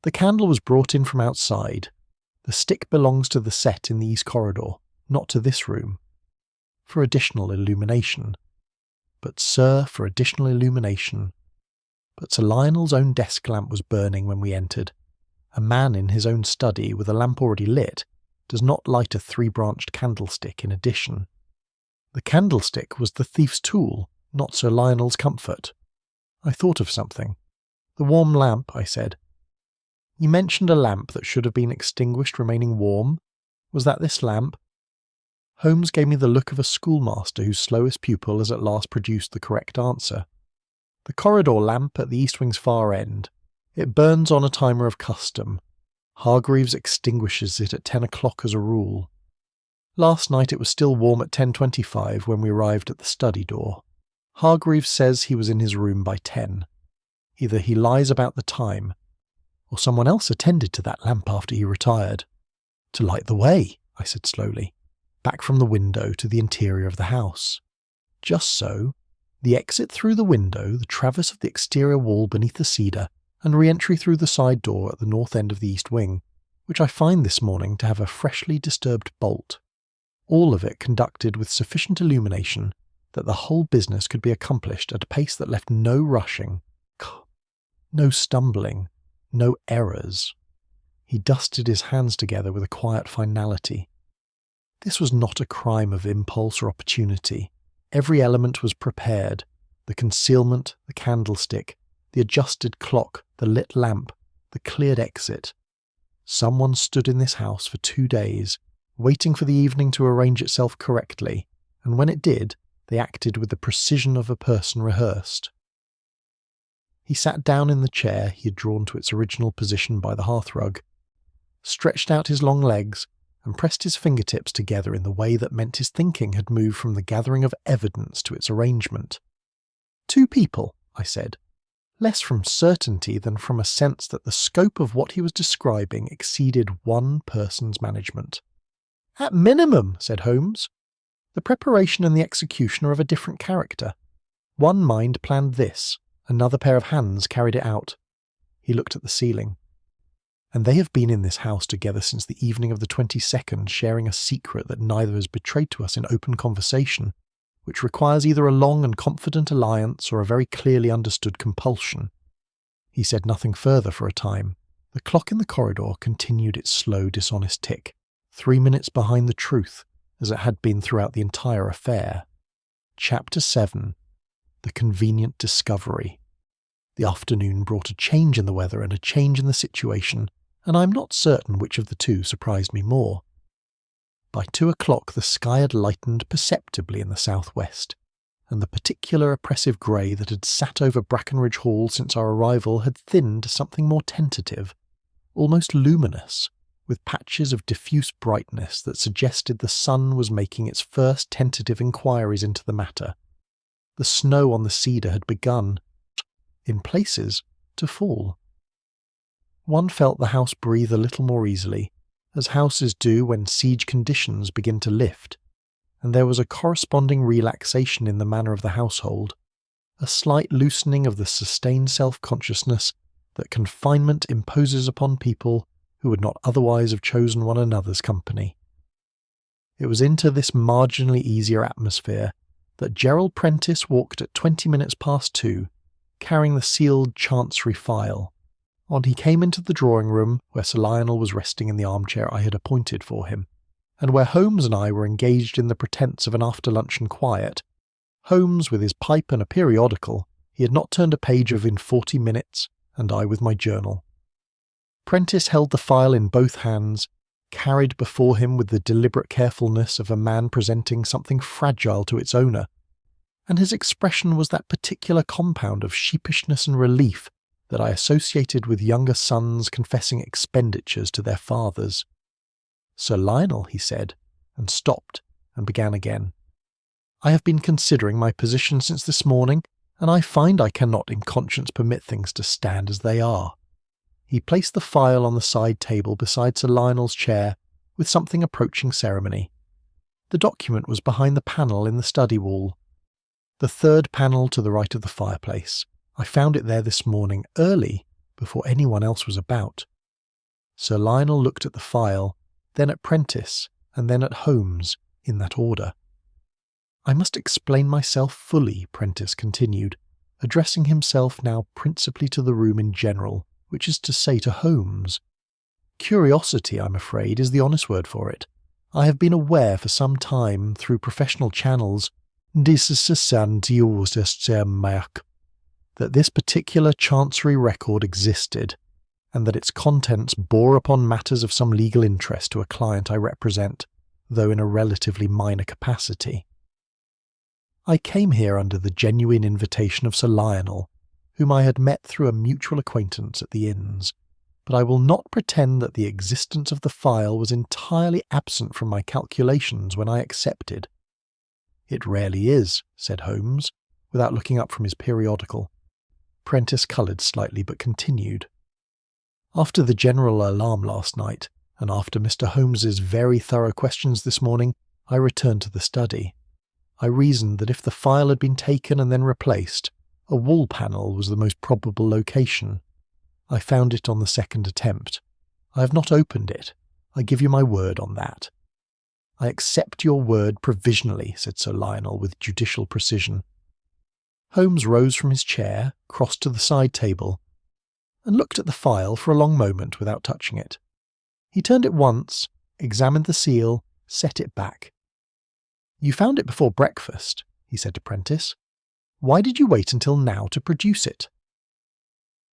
The candle was brought in from outside. The stick belongs to the set in the east corridor, not to this room. For additional illumination. But Sir Lionel's own desk lamp was burning when we entered. A man in his own study, with a lamp already lit, does not light a 3-branched candlestick in addition. The candlestick was the thief's tool, not Sir Lionel's comfort. I thought of something. The warm lamp, I said. You mentioned a lamp that should have been extinguished remaining warm. Was that this lamp? Holmes gave me the look of a schoolmaster whose slowest pupil has at last produced the correct answer. The corridor lamp at the east wing's far end. It burns on a timer of custom. Hargreaves extinguishes it at 10 o'clock as a rule. Last night it was still warm at 10:25 when we arrived at the study door. Hargreaves says he was in his room by 10. Either he lies about the time, or someone else attended to that lamp after he retired. To light the way, I said slowly, back from the window to the interior of the house. Just so, the exit through the window, the traverse of the exterior wall beneath the cedar, and re-entry through the side door at the north end of the east wing, which I find this morning to have a freshly disturbed bolt. All of it conducted with sufficient illumination that the whole business could be accomplished at a pace that left no rushing, no stumbling, no errors. He dusted his hands together with a quiet finality. This was not a crime of impulse or opportunity. Every element was prepared. The concealment, the candlestick, the adjusted clock, the lit lamp, the cleared exit. Someone stood in this house for 2 days, waiting for the evening to arrange itself correctly, and when it did, they acted with the precision of a person rehearsed. He sat down in the chair he had drawn to its original position by the hearthrug, stretched out his long legs, and pressed his fingertips together in the way that meant his thinking had moved from the gathering of evidence to its arrangement. 2 people, I said, less from certainty than from a sense that the scope of what he was describing exceeded one person's management. At minimum, said Holmes. The preparation and the execution are of a different character. One mind planned this, another pair of hands carried it out. He looked at the ceiling. And they have been in this house together since the evening of the 22nd, sharing a secret that neither has betrayed to us in open conversation, which requires either a long and confident alliance or a very clearly understood compulsion. He said nothing further for a time. The clock in the corridor continued its slow, dishonest tick, 3 minutes behind the truth, as it had been throughout the entire affair. Chapter 7. The Convenient Discovery. The afternoon brought a change in the weather and a change in the situation, and I am not certain which of the two surprised me more. By 2 o'clock the sky had lightened perceptibly in the southwest, and the particular oppressive grey that had sat over Brackenridge Hall since our arrival had thinned to something more tentative, almost luminous, with patches of diffuse brightness that suggested the sun was making its first tentative inquiries into the matter. The snow on the cedar had begun, in places, to fall. One felt the house breathe a little more easily, as houses do when siege conditions begin to lift, and there was a corresponding relaxation in the manner of the household, a slight loosening of the sustained self-consciousness that confinement imposes upon people who would not otherwise have chosen one another's company. It was into this marginally easier atmosphere that Gerald Prentice walked at 20 minutes past 2, carrying the sealed Chancery file. On he came into the drawing-room where Sir Lionel was resting in the armchair I had appointed for him, and where Holmes and I were engaged in the pretence of an after-luncheon quiet. Holmes with his pipe and a periodical, he had not turned a page of in 40 minutes, and I with my journal. Prentice held the file in both hands, carried before him with the deliberate carefulness of a man presenting something fragile to its owner, and his expression was that particular compound of sheepishness and relief that I associated with younger sons confessing expenditures to their fathers. Sir Lionel, he said, and stopped, and began again. I have been considering my position since this morning, and I find I cannot in conscience permit things to stand as they are. He placed the file on the side table beside Sir Lionel's chair with something approaching ceremony. The document was behind the panel in the study wall, the third panel to the right of the fireplace. I found it there this morning, early, before anyone else was about. Sir Lionel looked at the file, then at Prentice, and then at Holmes, in that order. "I must explain myself fully," Prentice continued, addressing himself now principally to the room in general, which is to say to Holmes. "Curiosity, I'm afraid, is the honest word for it. I have been aware for some time, through professional channels, that this particular Chancery record existed, and that its contents bore upon matters of some legal interest to a client I represent, though in a relatively minor capacity. I came here under the genuine invitation of Sir Lionel, whom I had met through a mutual acquaintance at the inns, but I will not pretend that the existence of the file was entirely absent from my calculations when I accepted." "It rarely is," said Holmes, without looking up from his periodical. Prentice coloured slightly, but continued. "After the general alarm last night, and after Mr. Holmes's very thorough questions this morning, I returned to the study. I reasoned that if the file had been taken and then replaced, a wall panel was the most probable location. I found it on the second attempt. I have not opened it. I give you my word on that." "I accept your word provisionally," said Sir Lionel with judicial precision. Holmes rose from his chair, crossed to the side table, and looked at the file for a long moment without touching it. He turned it once, examined the seal, set it back. "You found it before breakfast," he said to Prentice. "Why did you wait until now to produce it?"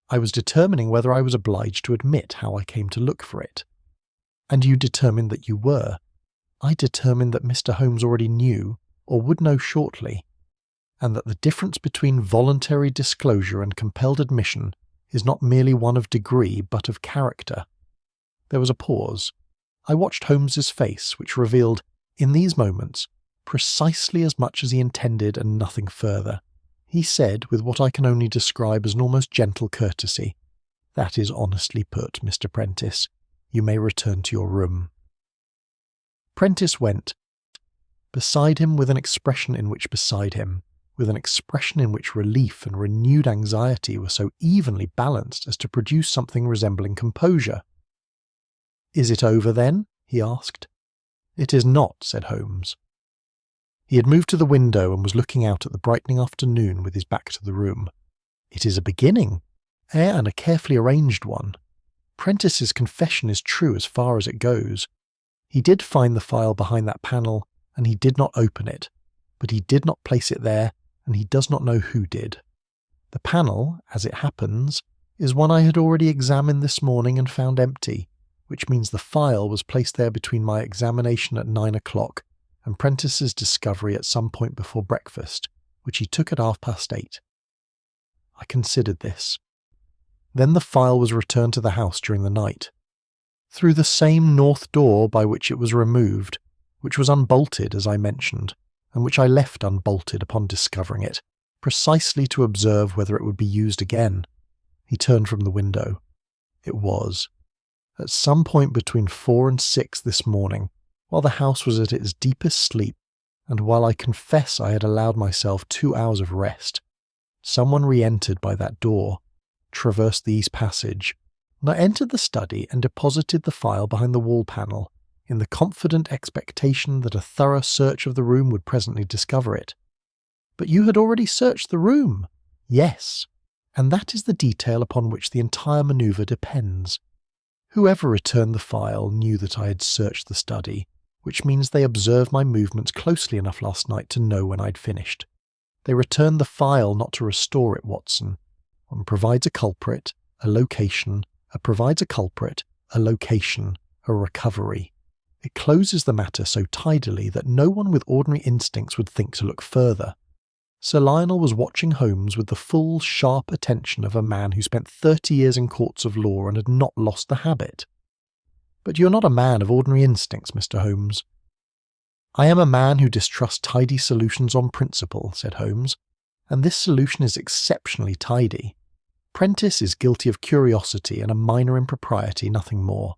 "I was determining whether I was obliged to admit how I came to look for it." "And you determined that you were." "I determined that Mr. Holmes already knew, or would know shortly, and that the difference between voluntary disclosure and compelled admission is not merely one of degree but of character." There was a pause. I watched Holmes's face, which revealed, in these moments, precisely as much as he intended and nothing further. He said, with what I can only describe as an almost gentle courtesy, "That is honestly put, Mr. Prentice. You may return to your room." Prentice went. Beside him with an expression in which relief and renewed anxiety were so evenly balanced as to produce something resembling composure. "Is it over, then?" he asked. "It is not," said Holmes. He had moved to the window and was looking out at the brightening afternoon with his back to the room. "It is a beginning, and a carefully arranged one. Prentice's confession is true as far as it goes. He did find the file behind that panel, and he did not open it, but he did not place it there, and he does not know who did. The panel, as it happens, is one I had already examined this morning and found empty, which means the file was placed there between my examination at 9 o'clock and Prentice's discovery at some point before breakfast, which he took at 8:30. I considered this. Then the file was returned to the house during the night, through the same north door by which it was removed, which was unbolted, as I mentioned, and which I left unbolted upon discovering it, precisely to observe whether it would be used again. He turned from the window. It was. At some point between 4 and 6 this morning, while the house was at its deepest sleep, and while I confess I had allowed myself 2 hours of rest, someone re-entered by that door, traversed the east passage, and I entered the study and deposited the file behind the wall panel, in the confident expectation that a thorough search of the room would presently discover it. But you had already searched the room. Yes, and that is the detail upon which the entire manoeuvre depends. Whoever returned the file knew that I had searched the study, which means they observed my movements closely enough last night to know when I'd finished. They returned the file not to restore it, Watson. One provides a culprit, a location, a recovery. It closes the matter so tidily that no one with ordinary instincts would think to look further. Sir Lionel was watching Holmes with the full, sharp attention of a man who spent 30 years in courts of law and had not lost the habit. "But you're not a man of ordinary instincts, Mr. Holmes." "I am a man who distrusts tidy solutions on principle," said Holmes, "and this solution is exceptionally tidy. Prentice is guilty of curiosity and a minor impropriety, nothing more.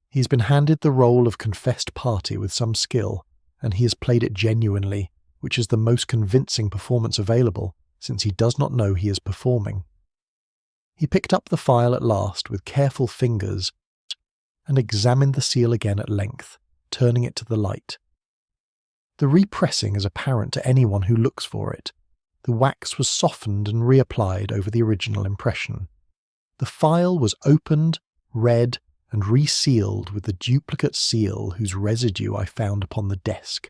He's been handed the role of confessed party with some skill, and he has played it genuinely, which is the most convincing performance available, since he does not know he is performing." He picked up the file at last with careful fingers, and examined the seal again at length, turning it to the light. The repressing is apparent to anyone who looks for it. The wax was softened and reapplied over the original impression. The file was opened, read, and resealed with the duplicate seal whose residue I found upon the desk.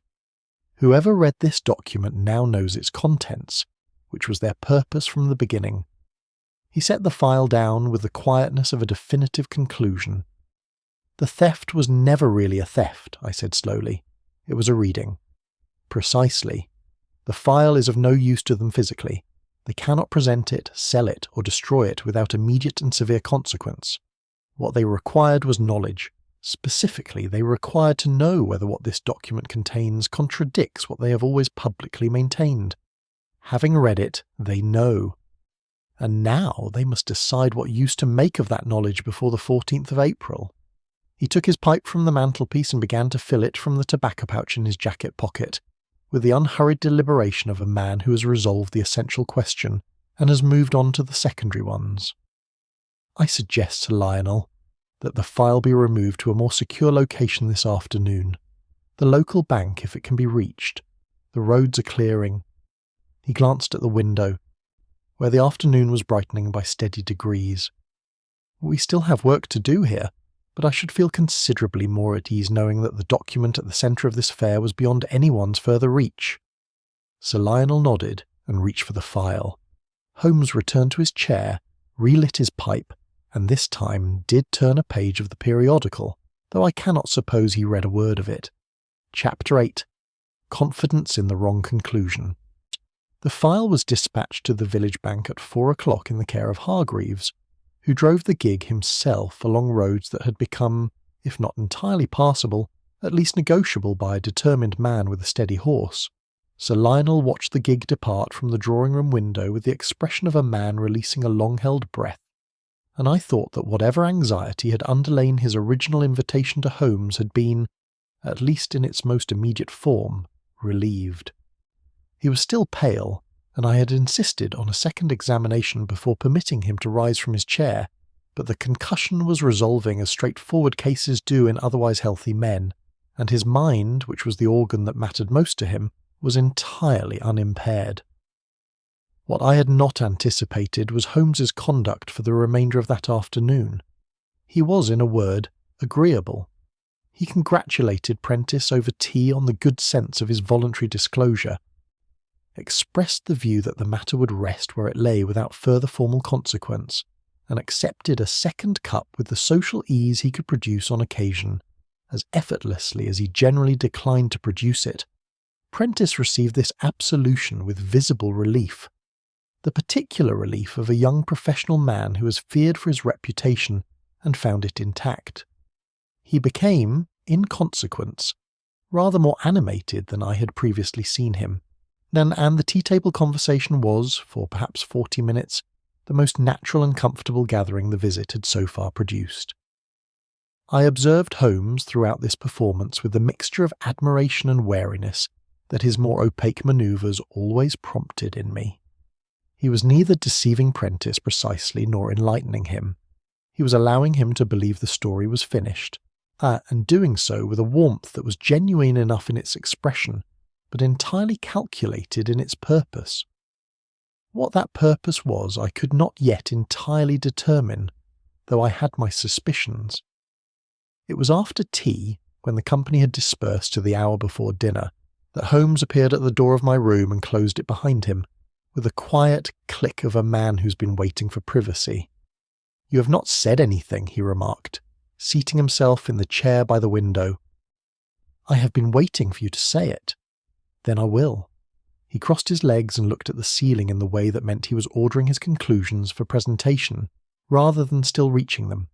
Whoever read this document now knows its contents, which was their purpose from the beginning. He set the file down with the quietness of a definitive conclusion. The theft was never really a theft, I said slowly. It was a reading. Precisely. The file is of no use to them physically. They cannot present it, sell it, or destroy it without immediate and severe consequence. What they required was knowledge. Specifically, they were required to know whether what this document contains contradicts what they have always publicly maintained. Having read it, they know. And now they must decide what use to make of that knowledge before the 14th of April. He took his pipe from the mantelpiece and began to fill it from the tobacco pouch in his jacket pocket, with the unhurried deliberation of a man who has resolved the essential question and has moved on to the secondary ones. I suggest to Lionel that the file be removed to a more secure location this afternoon. The local bank, if it can be reached. The roads are clearing. He glanced at the window, where the afternoon was brightening by steady degrees. We still have work to do here, but I should feel considerably more at ease knowing that the document at the centre of this affair was beyond anyone's further reach. Sir Lionel nodded and reached for the file. Holmes returned to his chair, relit his pipe, and this time did turn a page of the periodical, though I cannot suppose he read a word of it. Chapter 8. Confidence in the Wrong Conclusion. The file was dispatched to the village bank at 4 o'clock in the care of Hargreaves, who drove the gig himself along roads that had become, if not entirely passable, at least negotiable by a determined man with a steady horse. Sir Lionel watched the gig depart from the drawing-room window with the expression of a man releasing a long-held breath, and I thought that whatever anxiety had underlain his original invitation to Holmes had been, at least in its most immediate form, relieved. He was still pale, and I had insisted on a second examination before permitting him to rise from his chair, but the concussion was resolving as straightforward cases do in otherwise healthy men, and his mind, which was the organ that mattered most to him, was entirely unimpaired. What I had not anticipated was Holmes's conduct for the remainder of that afternoon. He was, in a word, agreeable. He congratulated Prentice over tea on the good sense of his voluntary disclosure, expressed the view that the matter would rest where it lay without further formal consequence, and accepted a second cup with the social ease he could produce on occasion, as effortlessly as he generally declined to produce it. Prentice received this absolution with visible relief. The particular relief of a young professional man who has feared for his reputation and found it intact. He became, in consequence, rather more animated than I had previously seen him, and the tea-table conversation was, for perhaps 40 minutes, the most natural and comfortable gathering the visit had so far produced. I observed Holmes throughout this performance with the mixture of admiration and wariness that his more opaque manoeuvres always prompted in me. He was neither deceiving Prentice precisely nor enlightening him. He was allowing him to believe the story was finished, and doing so with a warmth that was genuine enough in its expression, but entirely calculated in its purpose. What that purpose was I could not yet entirely determine, though I had my suspicions. It was after tea, when the company had dispersed to the hour before dinner, that Holmes appeared at the door of my room and closed it behind him, with the quiet click of a man who's been waiting for privacy. "You have not said anything," he remarked, seating himself in the chair by the window. "I have been waiting for you to say it." "Then I will." He crossed his legs and looked at the ceiling in the way that meant he was ordering his conclusions for presentation, rather than still reaching them.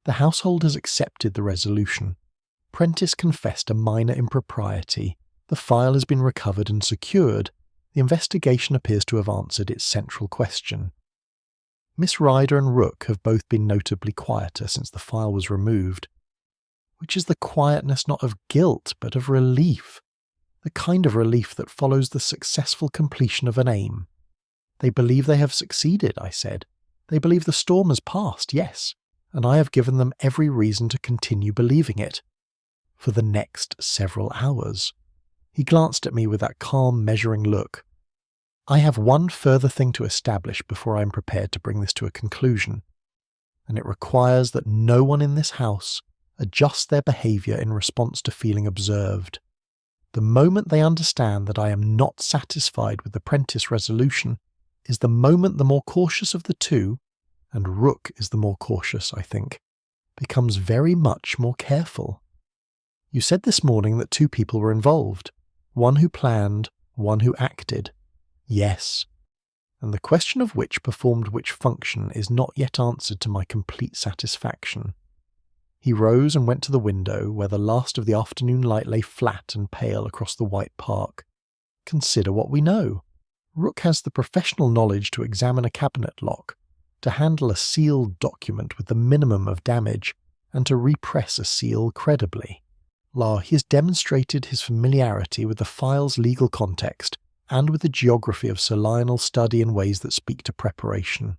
"The household has accepted the resolution. Prentice confessed a minor impropriety. The file has been recovered and secured. The investigation appears to have answered its central question. Miss Ryder and Rook have both been notably quieter since the file was removed, which is the quietness not of guilt but of relief, the kind of relief that follows the successful completion of an aim. They believe they have succeeded, I said. They believe the storm has passed, yes, and I have given them every reason to continue believing it. For the next several hours. He glanced at me with that calm, measuring look. I have one further thing to establish before I am prepared to bring this to a conclusion, and it requires that no one in this house adjusts their behaviour in response to feeling observed. The moment they understand that I am not satisfied with the Prentice resolution is the moment the more cautious of the two, and Rook is the more cautious, I think, becomes very much more careful. You said this morning that two people were involved, one who planned, one who acted. Yes, and the question of which performed which function is not yet answered to my complete satisfaction. He rose and went to the window where the last of the afternoon light lay flat and pale across the white park. Consider what we know. Rook has the professional knowledge to examine a cabinet lock, to handle a sealed document with the minimum of damage, and to repress a seal credibly. He has demonstrated his familiarity with the file's legal context and with the geography of Sir Lionel's study in ways that speak to preparation.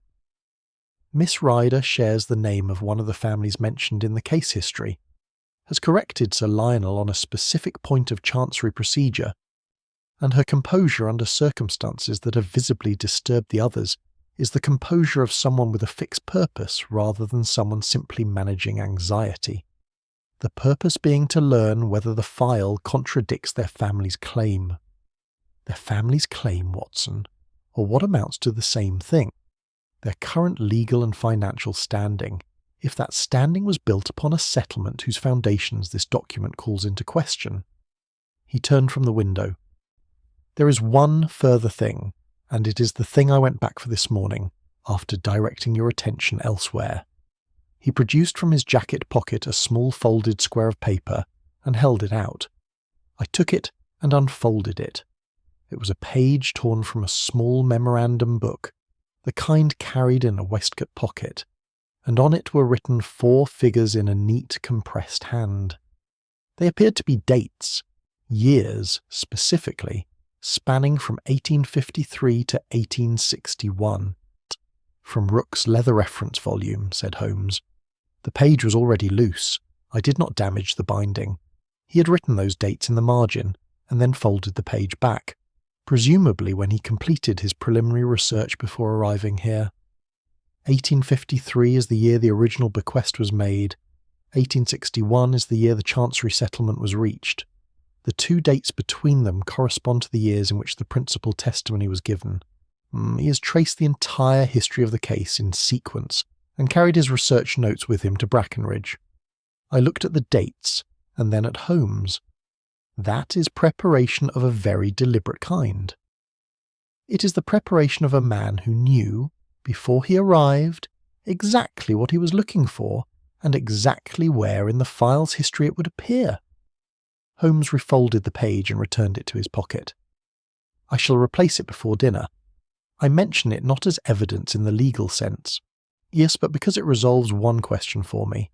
Miss Ryder shares the name of one of the families mentioned in the case history, has corrected Sir Lionel on a specific point of Chancery procedure, and her composure under circumstances that have visibly disturbed the others is the composure of someone with a fixed purpose rather than someone simply managing anxiety. The purpose being to learn whether the file contradicts their family's claim. Their family's claim, Watson, or what amounts to the same thing, their current legal and financial standing, if that standing was built upon a settlement whose foundations this document calls into question. He turned from the window. There is one further thing, and it is the thing I went back for this morning, after directing your attention elsewhere. He produced from his jacket pocket a small folded square of paper and held it out. I took it and unfolded it. It was a page torn from a small memorandum book, the kind carried in a waistcoat pocket, and on it were written 4 figures in a neat, compressed hand. They appeared to be dates, years specifically, spanning from 1853 to 1861. From Rook's leather reference volume, said Holmes. The page was already loose. I did not damage the binding. He had written those dates in the margin, and then folded the page back, presumably when he completed his preliminary research before arriving here. 1853 is the year the original bequest was made. 1861 is the year the Chancery settlement was reached. The 2 dates between them correspond to the years in which the principal testimony was given. He has traced the entire history of the case in sequence and carried his research notes with him to Brackenridge. I looked at the dates and then at Holmes. That is preparation of a very deliberate kind. It is the preparation of a man who knew, before he arrived, exactly what he was looking for and exactly where in the file's history it would appear. Holmes refolded the page and returned it to his pocket. I shall replace it before dinner. I mention it not as evidence in the legal sense. Yes, but because it resolves one question for me.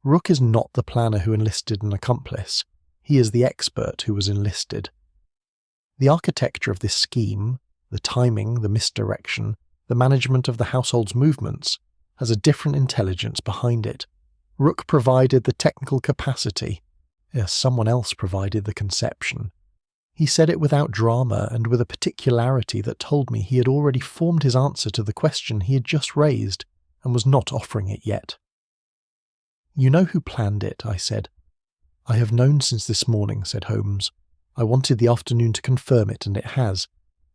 Rook is not the planner who enlisted an accomplice. He is the expert who was enlisted. The architecture of this scheme, the timing, the misdirection, the management of the household's movements, has a different intelligence behind it. Rook provided the technical capacity, as someone else provided the conception. He said it without drama and with a particularity that told me he had already formed his answer to the question he had just raised and was not offering it yet. You know who planned it, I said. I have known since this morning, said Holmes. I wanted the afternoon to confirm it, and it has.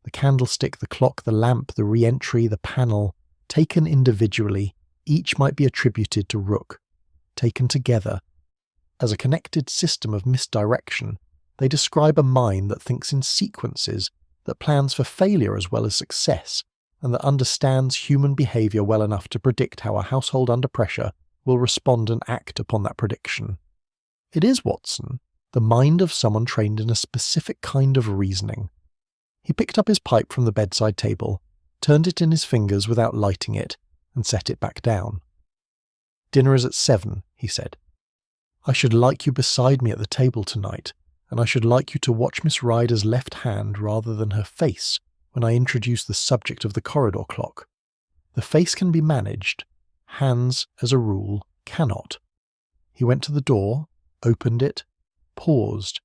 The candlestick, the clock, the lamp, the re-entry, the panel, taken individually, each might be attributed to Rook. Taken together, as a connected system of misdirection, they describe a mind that thinks in sequences, that plans for failure as well as success, and that understands human behaviour well enough to predict how a household under pressure will respond and act upon that prediction. It is, Watson, the mind of someone trained in a specific kind of reasoning. He picked up his pipe from the bedside table, turned it in his fingers without lighting it, and set it back down. Dinner is at 7, he said. I should like you beside me at the table tonight, and I should like you to watch Miss Ryder's left hand rather than her face when I introduce the subject of the corridor clock. The face can be managed, hands, as a rule, Cannot. He went to the door, opened it, paused.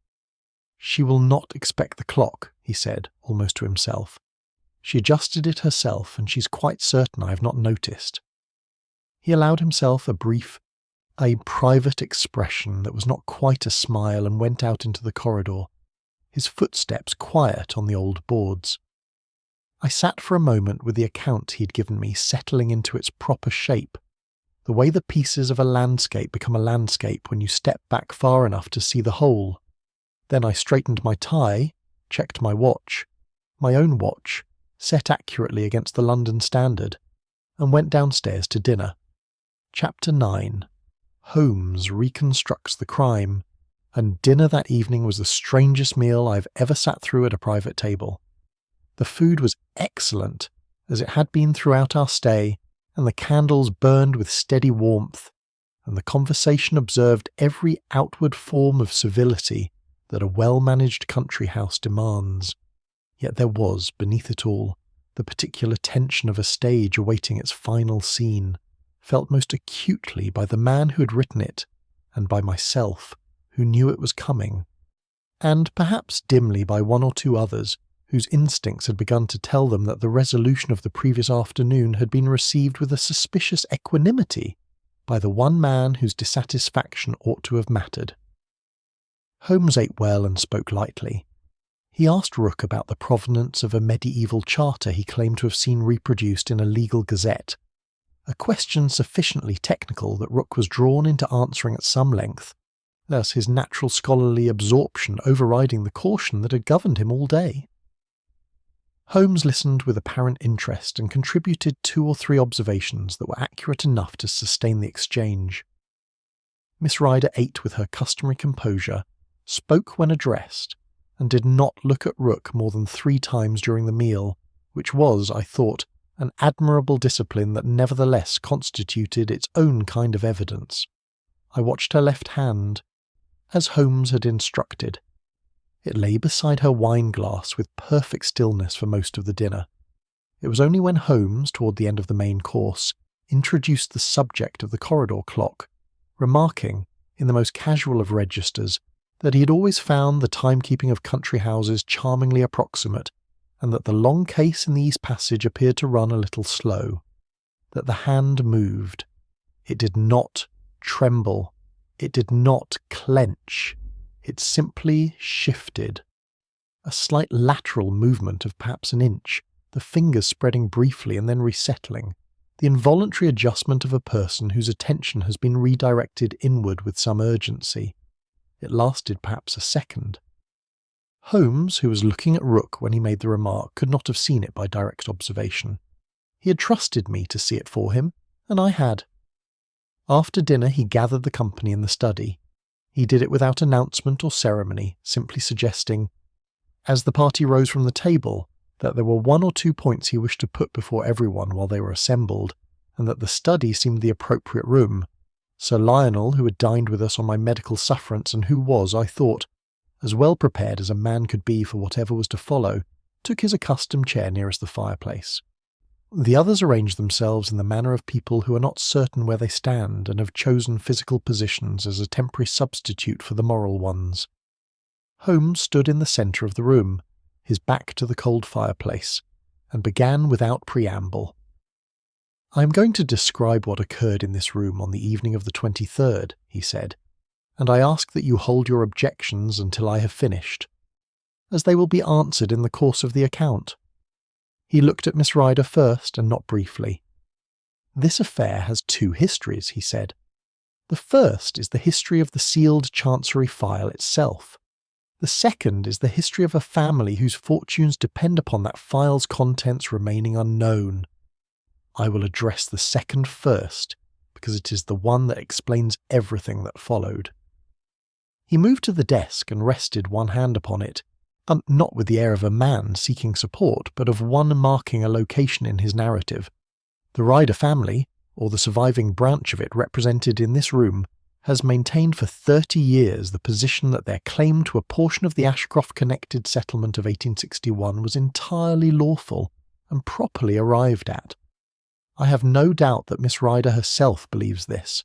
She will not expect the clock, he said, almost to himself. She adjusted it herself, and she's quite certain I have not noticed. He allowed himself a private expression that was not quite a smile and went out into the corridor, his footsteps quiet on the old boards. I sat for a moment with the account he had given me settling into its proper shape, the way the pieces of a landscape become a landscape when you step back far enough to see the whole. Then I straightened my tie, checked my watch, my own watch, set accurately against the London Standard, and went downstairs to dinner. Chapter 9. Holmes reconstructs the crime, and dinner that evening was the strangest meal I've ever sat through at a private table. The food was excellent, as it had been throughout our stay, and the candles burned with steady warmth, and the conversation observed every outward form of civility that a well-managed country house demands. Yet there was, beneath it all, the particular tension of a stage awaiting its final scene, felt most acutely by the man who had written it, and by myself, who knew it was coming, and perhaps dimly by one or two others, whose instincts had begun to tell them that the resolution of the previous afternoon had been received with a suspicious equanimity by the one man whose dissatisfaction ought to have mattered. Holmes ate well and spoke lightly. He asked Rook about the provenance of a medieval charter he claimed to have seen reproduced in a legal gazette, a question sufficiently technical that Rook was drawn into answering at some length, thus his natural scholarly absorption overriding the caution that had governed him all day. Holmes listened with apparent interest and contributed 2 or 3 observations that were accurate enough to sustain the exchange. Miss Rider ate with her customary composure, spoke when addressed, and did not look at Rook more than 3 times during the meal, which was, I thought, an admirable discipline that nevertheless constituted its own kind of evidence. I watched her left hand, as Holmes had instructed. It lay beside her wine-glass with perfect stillness for most of the dinner. It was only when Holmes, toward the end of the main course, introduced the subject of the corridor clock, remarking, in the most casual of registers, that he had always found the timekeeping of country houses charmingly approximate, and that the long case in the East Passage appeared to run a little slow, that the hand moved. It did not tremble. It did not clench. It simply shifted. A slight lateral movement of perhaps an inch, the fingers spreading briefly and then resettling, the involuntary adjustment of a person whose attention has been redirected inward with some urgency. It lasted perhaps a second. Holmes, who was looking at Rook when he made the remark, could not have seen it by direct observation. He had trusted me to see it for him, and I had. After dinner he gathered the company in the study. He did it without announcement or ceremony, simply suggesting, as the party rose from the table, that there were 1 or 2 points he wished to put before everyone while they were assembled, and that the study seemed the appropriate room. Sir Lionel, who had dined with us on my medical sufferance and who was, I thought, as well prepared as a man could be for whatever was to follow, took his accustomed chair nearest the fireplace. The others arranged themselves in the manner of people who are not certain where they stand and have chosen physical positions as a temporary substitute for the moral ones. Holmes stood in the centre of the room, his back to the cold fireplace, and began without preamble. "I am going to describe what occurred in this room on the evening of the 23rd, he said, "and I ask that you hold your objections until I have finished, as they will be answered in the course of the account." He looked at Miss Rider first, and not briefly. "This affair has 2 histories, he said. "The first is the history of the sealed Chancery file itself. The second is the history of a family whose fortunes depend upon that file's contents remaining unknown. I will address the second first, because it is the one that explains everything that followed." He moved to the desk and rested one hand upon it, not with the air of a man seeking support, but of one marking a location in his narrative. The Rider family, or the surviving branch of it represented in this room, has maintained for 30 years the position that their claim to a portion of the Ashcroft-connected settlement of 1861 was entirely lawful and properly arrived at. I have no doubt that Miss Rider herself believes this.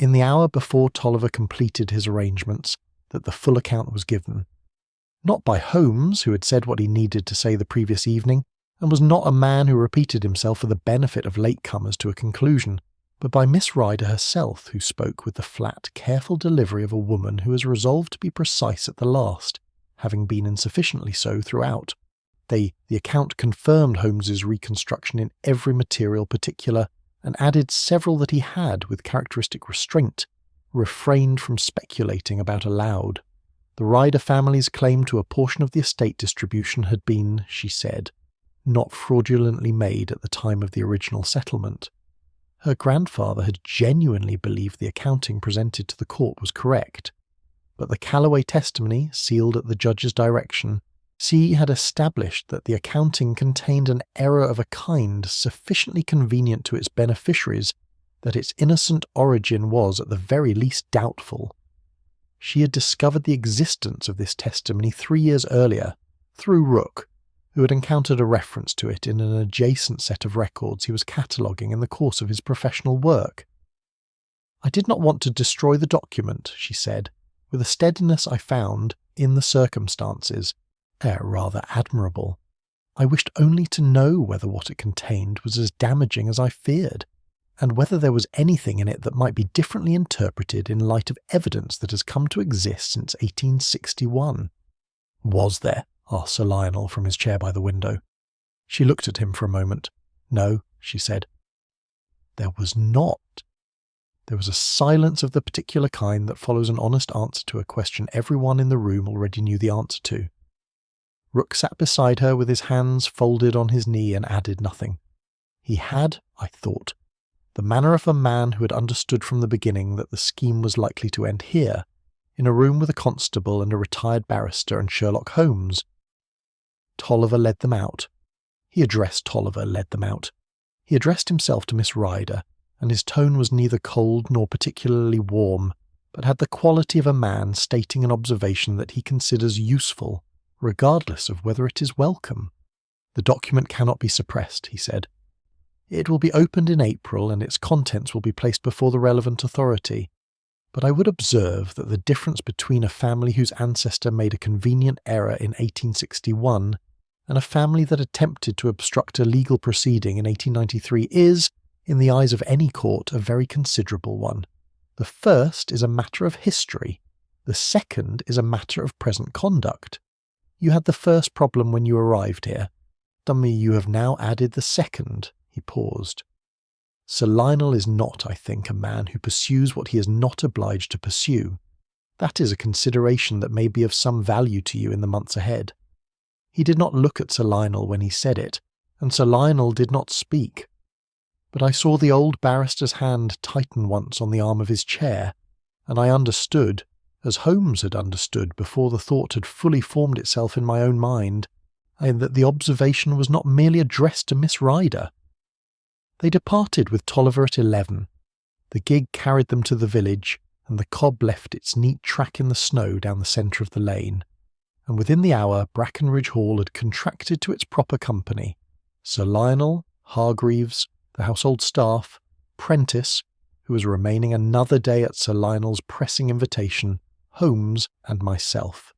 in the hour before Tolliver completed his arrangements, that the full account was given. Not by Holmes, who had said what he needed to say the previous evening, and was not a man who repeated himself for the benefit of latecomers to a conclusion, but by Miss Rider herself, who spoke with the flat, careful delivery of a woman who has resolved to be precise at the last, having been insufficiently so throughout. The account confirmed Holmes's reconstruction in every material particular, and added several that he had, with characteristic restraint, refrained from speculating about aloud. The Rider family's claim to a portion of the estate distribution had been, she said, not fraudulently made at the time of the original settlement. Her grandfather had genuinely believed the accounting presented to the court was correct, but the Calloway testimony, sealed at the judge's direction, had established that the accounting contained an error of a kind sufficiently convenient to its beneficiaries that its innocent origin was at the very least doubtful. She had discovered the existence of this testimony 3 years earlier, through Rook, who had encountered a reference to it in an adjacent set of records he was cataloguing in the course of his professional work. "I did not want to destroy the document," she said, with a steadiness I found, in the circumstances, rather admirable. "I wished only to know whether what it contained was as damaging as I feared, and whether there was anything in it that might be differently interpreted in light of evidence that has come to exist since 1861. "Was there?" asked Sir Lionel from his chair by the window. She looked at him for a moment. "No," she said. "There was not." There was a silence of the particular kind that follows an honest answer to a question everyone in the room already knew the answer to. Rook sat beside her with his hands folded on his knee and added nothing. He had, I thought, the manner of a man who had understood from the beginning that the scheme was likely to end here, in a room with a constable and a retired barrister and Sherlock Holmes. Tolliver led them out. He addressed himself to Miss Rider, and his tone was neither cold nor particularly warm, but had the quality of a man stating an observation that he considers useful, regardless of whether it is welcome. "The document cannot be suppressed," he said. "It will be opened in April, and its contents will be placed before the relevant authority. But I would observe that the difference between a family whose ancestor made a convenient error in 1861 and a family that attempted to obstruct a legal proceeding in 1893 is, in the eyes of any court, a very considerable one. The first is a matter of history. The second is a matter of present conduct. You had the first problem when you arrived here. You have now added the second." He paused. "Sir Lionel is not, I think, a man who pursues what he is not obliged to pursue. That is a consideration that may be of some value to you in the months ahead." He did not look at Sir Lionel when he said it, and Sir Lionel did not speak. But I saw the old barrister's hand tighten once on the arm of his chair, and I understood, as Holmes had understood before the thought had fully formed itself in my own mind, that the observation was not merely addressed to Miss Rider. They departed with Tolliver at 11. The gig carried them to the village, and the cob left its neat track in the snow down the centre of the lane. And within the hour Brackenridge Hall had contracted to its proper company: Sir Lionel, Hargreaves, the household staff, Prentice, who was remaining another day at Sir Lionel's pressing invitation, Holmes, and myself.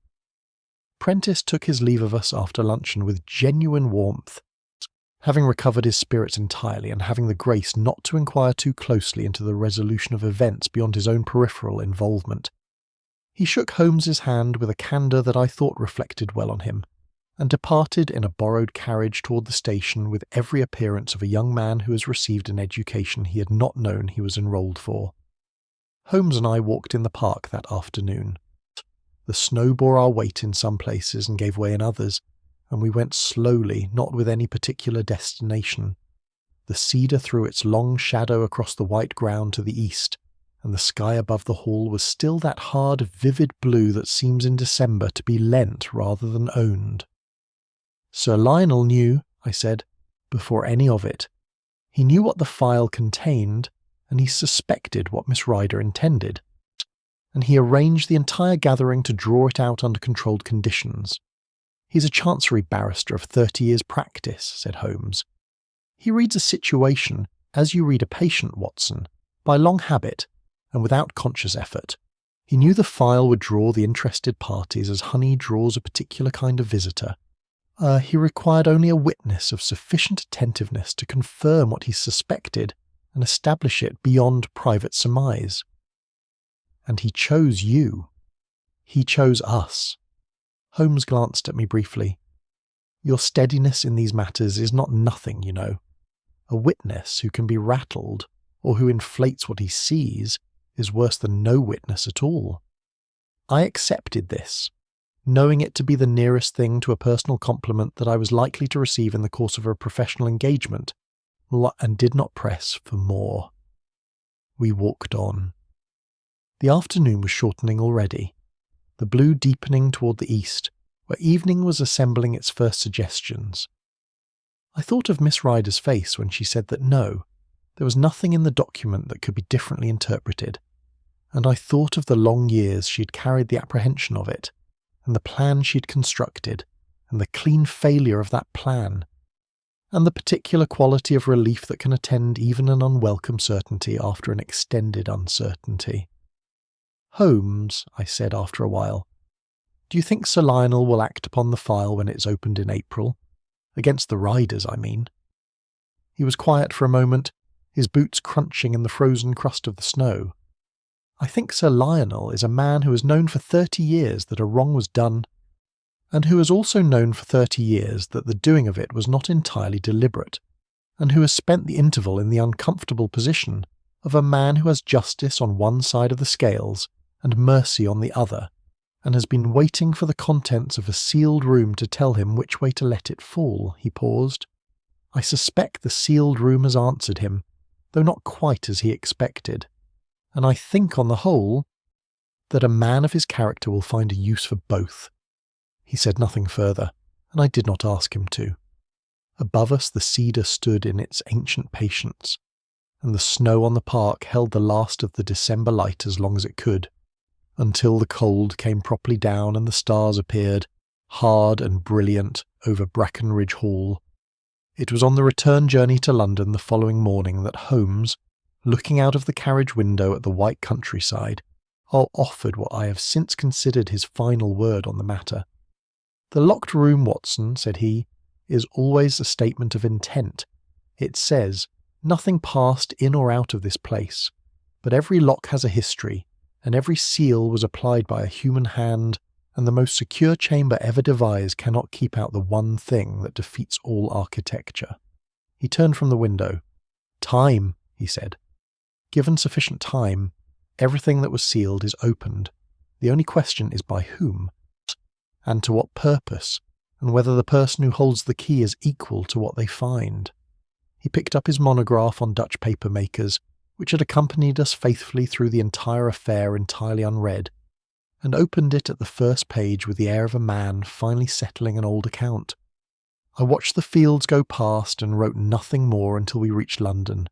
Prentice took his leave of us after luncheon with genuine warmth, having recovered his spirits entirely and having the grace not to inquire too closely into the resolution of events beyond his own peripheral involvement. He shook Holmes's hand with a candour that I thought reflected well on him, and departed in a borrowed carriage toward the station with every appearance of a young man who has received an education he had not known he was enrolled for. Holmes and I walked in the park that afternoon. The snow bore our weight in some places and gave way in others, and we went slowly, not with any particular destination. The cedar threw its long shadow across the white ground to the east, and the sky above the hall was still that hard, vivid blue that seems in December to be lent rather than owned. "Sir Lionel knew," I said, "before any of it. He knew what the file contained, and he suspected what Miss Rider intended. And he arranged the entire gathering to draw it out under controlled conditions. He's a Chancery barrister of 30 years' practice," said Holmes. "He reads a situation, as you read a patient, Watson, by long habit, and without conscious effort. He knew the file would draw the interested parties as honey draws a particular kind of visitor. He required only a witness of sufficient attentiveness to confirm what he suspected and establish it beyond private surmise. And he chose you. He chose us. Holmes glanced at me briefly. Your steadiness in these matters is not nothing, you know. A witness who can be rattled, or who inflates what he sees, is worse than no witness at all. I accepted this, knowing it to be the nearest thing to a personal compliment that I was likely to receive in the course of a professional engagement, and did not press for more. We walked on. The afternoon was shortening already, the blue deepening toward the east, where evening was assembling its first suggestions. I thought of Miss Rider's face when she said that no, there was nothing in the document that could be differently interpreted, and I thought of the long years she had carried the apprehension of it, and the plan she had constructed, and the clean failure of that plan, and the particular quality of relief that can attend even an unwelcome certainty after an extended uncertainty. Holmes, I said after a while, do you think Sir Lionel will act upon the file when it's opened in April? Against the Riders, I mean. He was quiet for a moment, his boots crunching in the frozen crust of the snow. I think Sir Lionel is a man who has known for 30 years that a wrong was done, and who has also known for 30 years that the doing of it was not entirely deliberate, and who has spent the interval in the uncomfortable position of a man who has justice on one side of the scales and mercy on the other, and has been waiting for the contents of a sealed room to tell him which way to let it fall. He paused. I suspect the sealed room has answered him, though not quite as he expected, and I think on the whole that a man of his character will find a use for both. He said nothing further, and I did not ask him to. Above us the cedar stood in its ancient patience, and the snow on the park held the last of the December light as long as it could, until the cold came properly down and the stars appeared, hard and brilliant, over Brackenridge Hall. It was on the return journey to London the following morning that Holmes, looking out of the carriage window at the white countryside, offered what I have since considered his final word on the matter. The locked room, Watson, said he, is always a statement of intent. It says, nothing passed in or out of this place, but every lock has a history, and every seal was applied by a human hand, and the most secure chamber ever devised cannot keep out the one thing that defeats all architecture. He turned from the window. Time, he said. Given sufficient time, everything that was sealed is opened. The only question is by whom, and to what purpose, and whether the person who holds the key is equal to what they find. He picked up his monograph on Dutch paper makers, which had accompanied us faithfully through the entire affair entirely unread, and opened it at the first page with the air of a man finally settling an old account. I watched the fields go past and wrote nothing more until we reached London,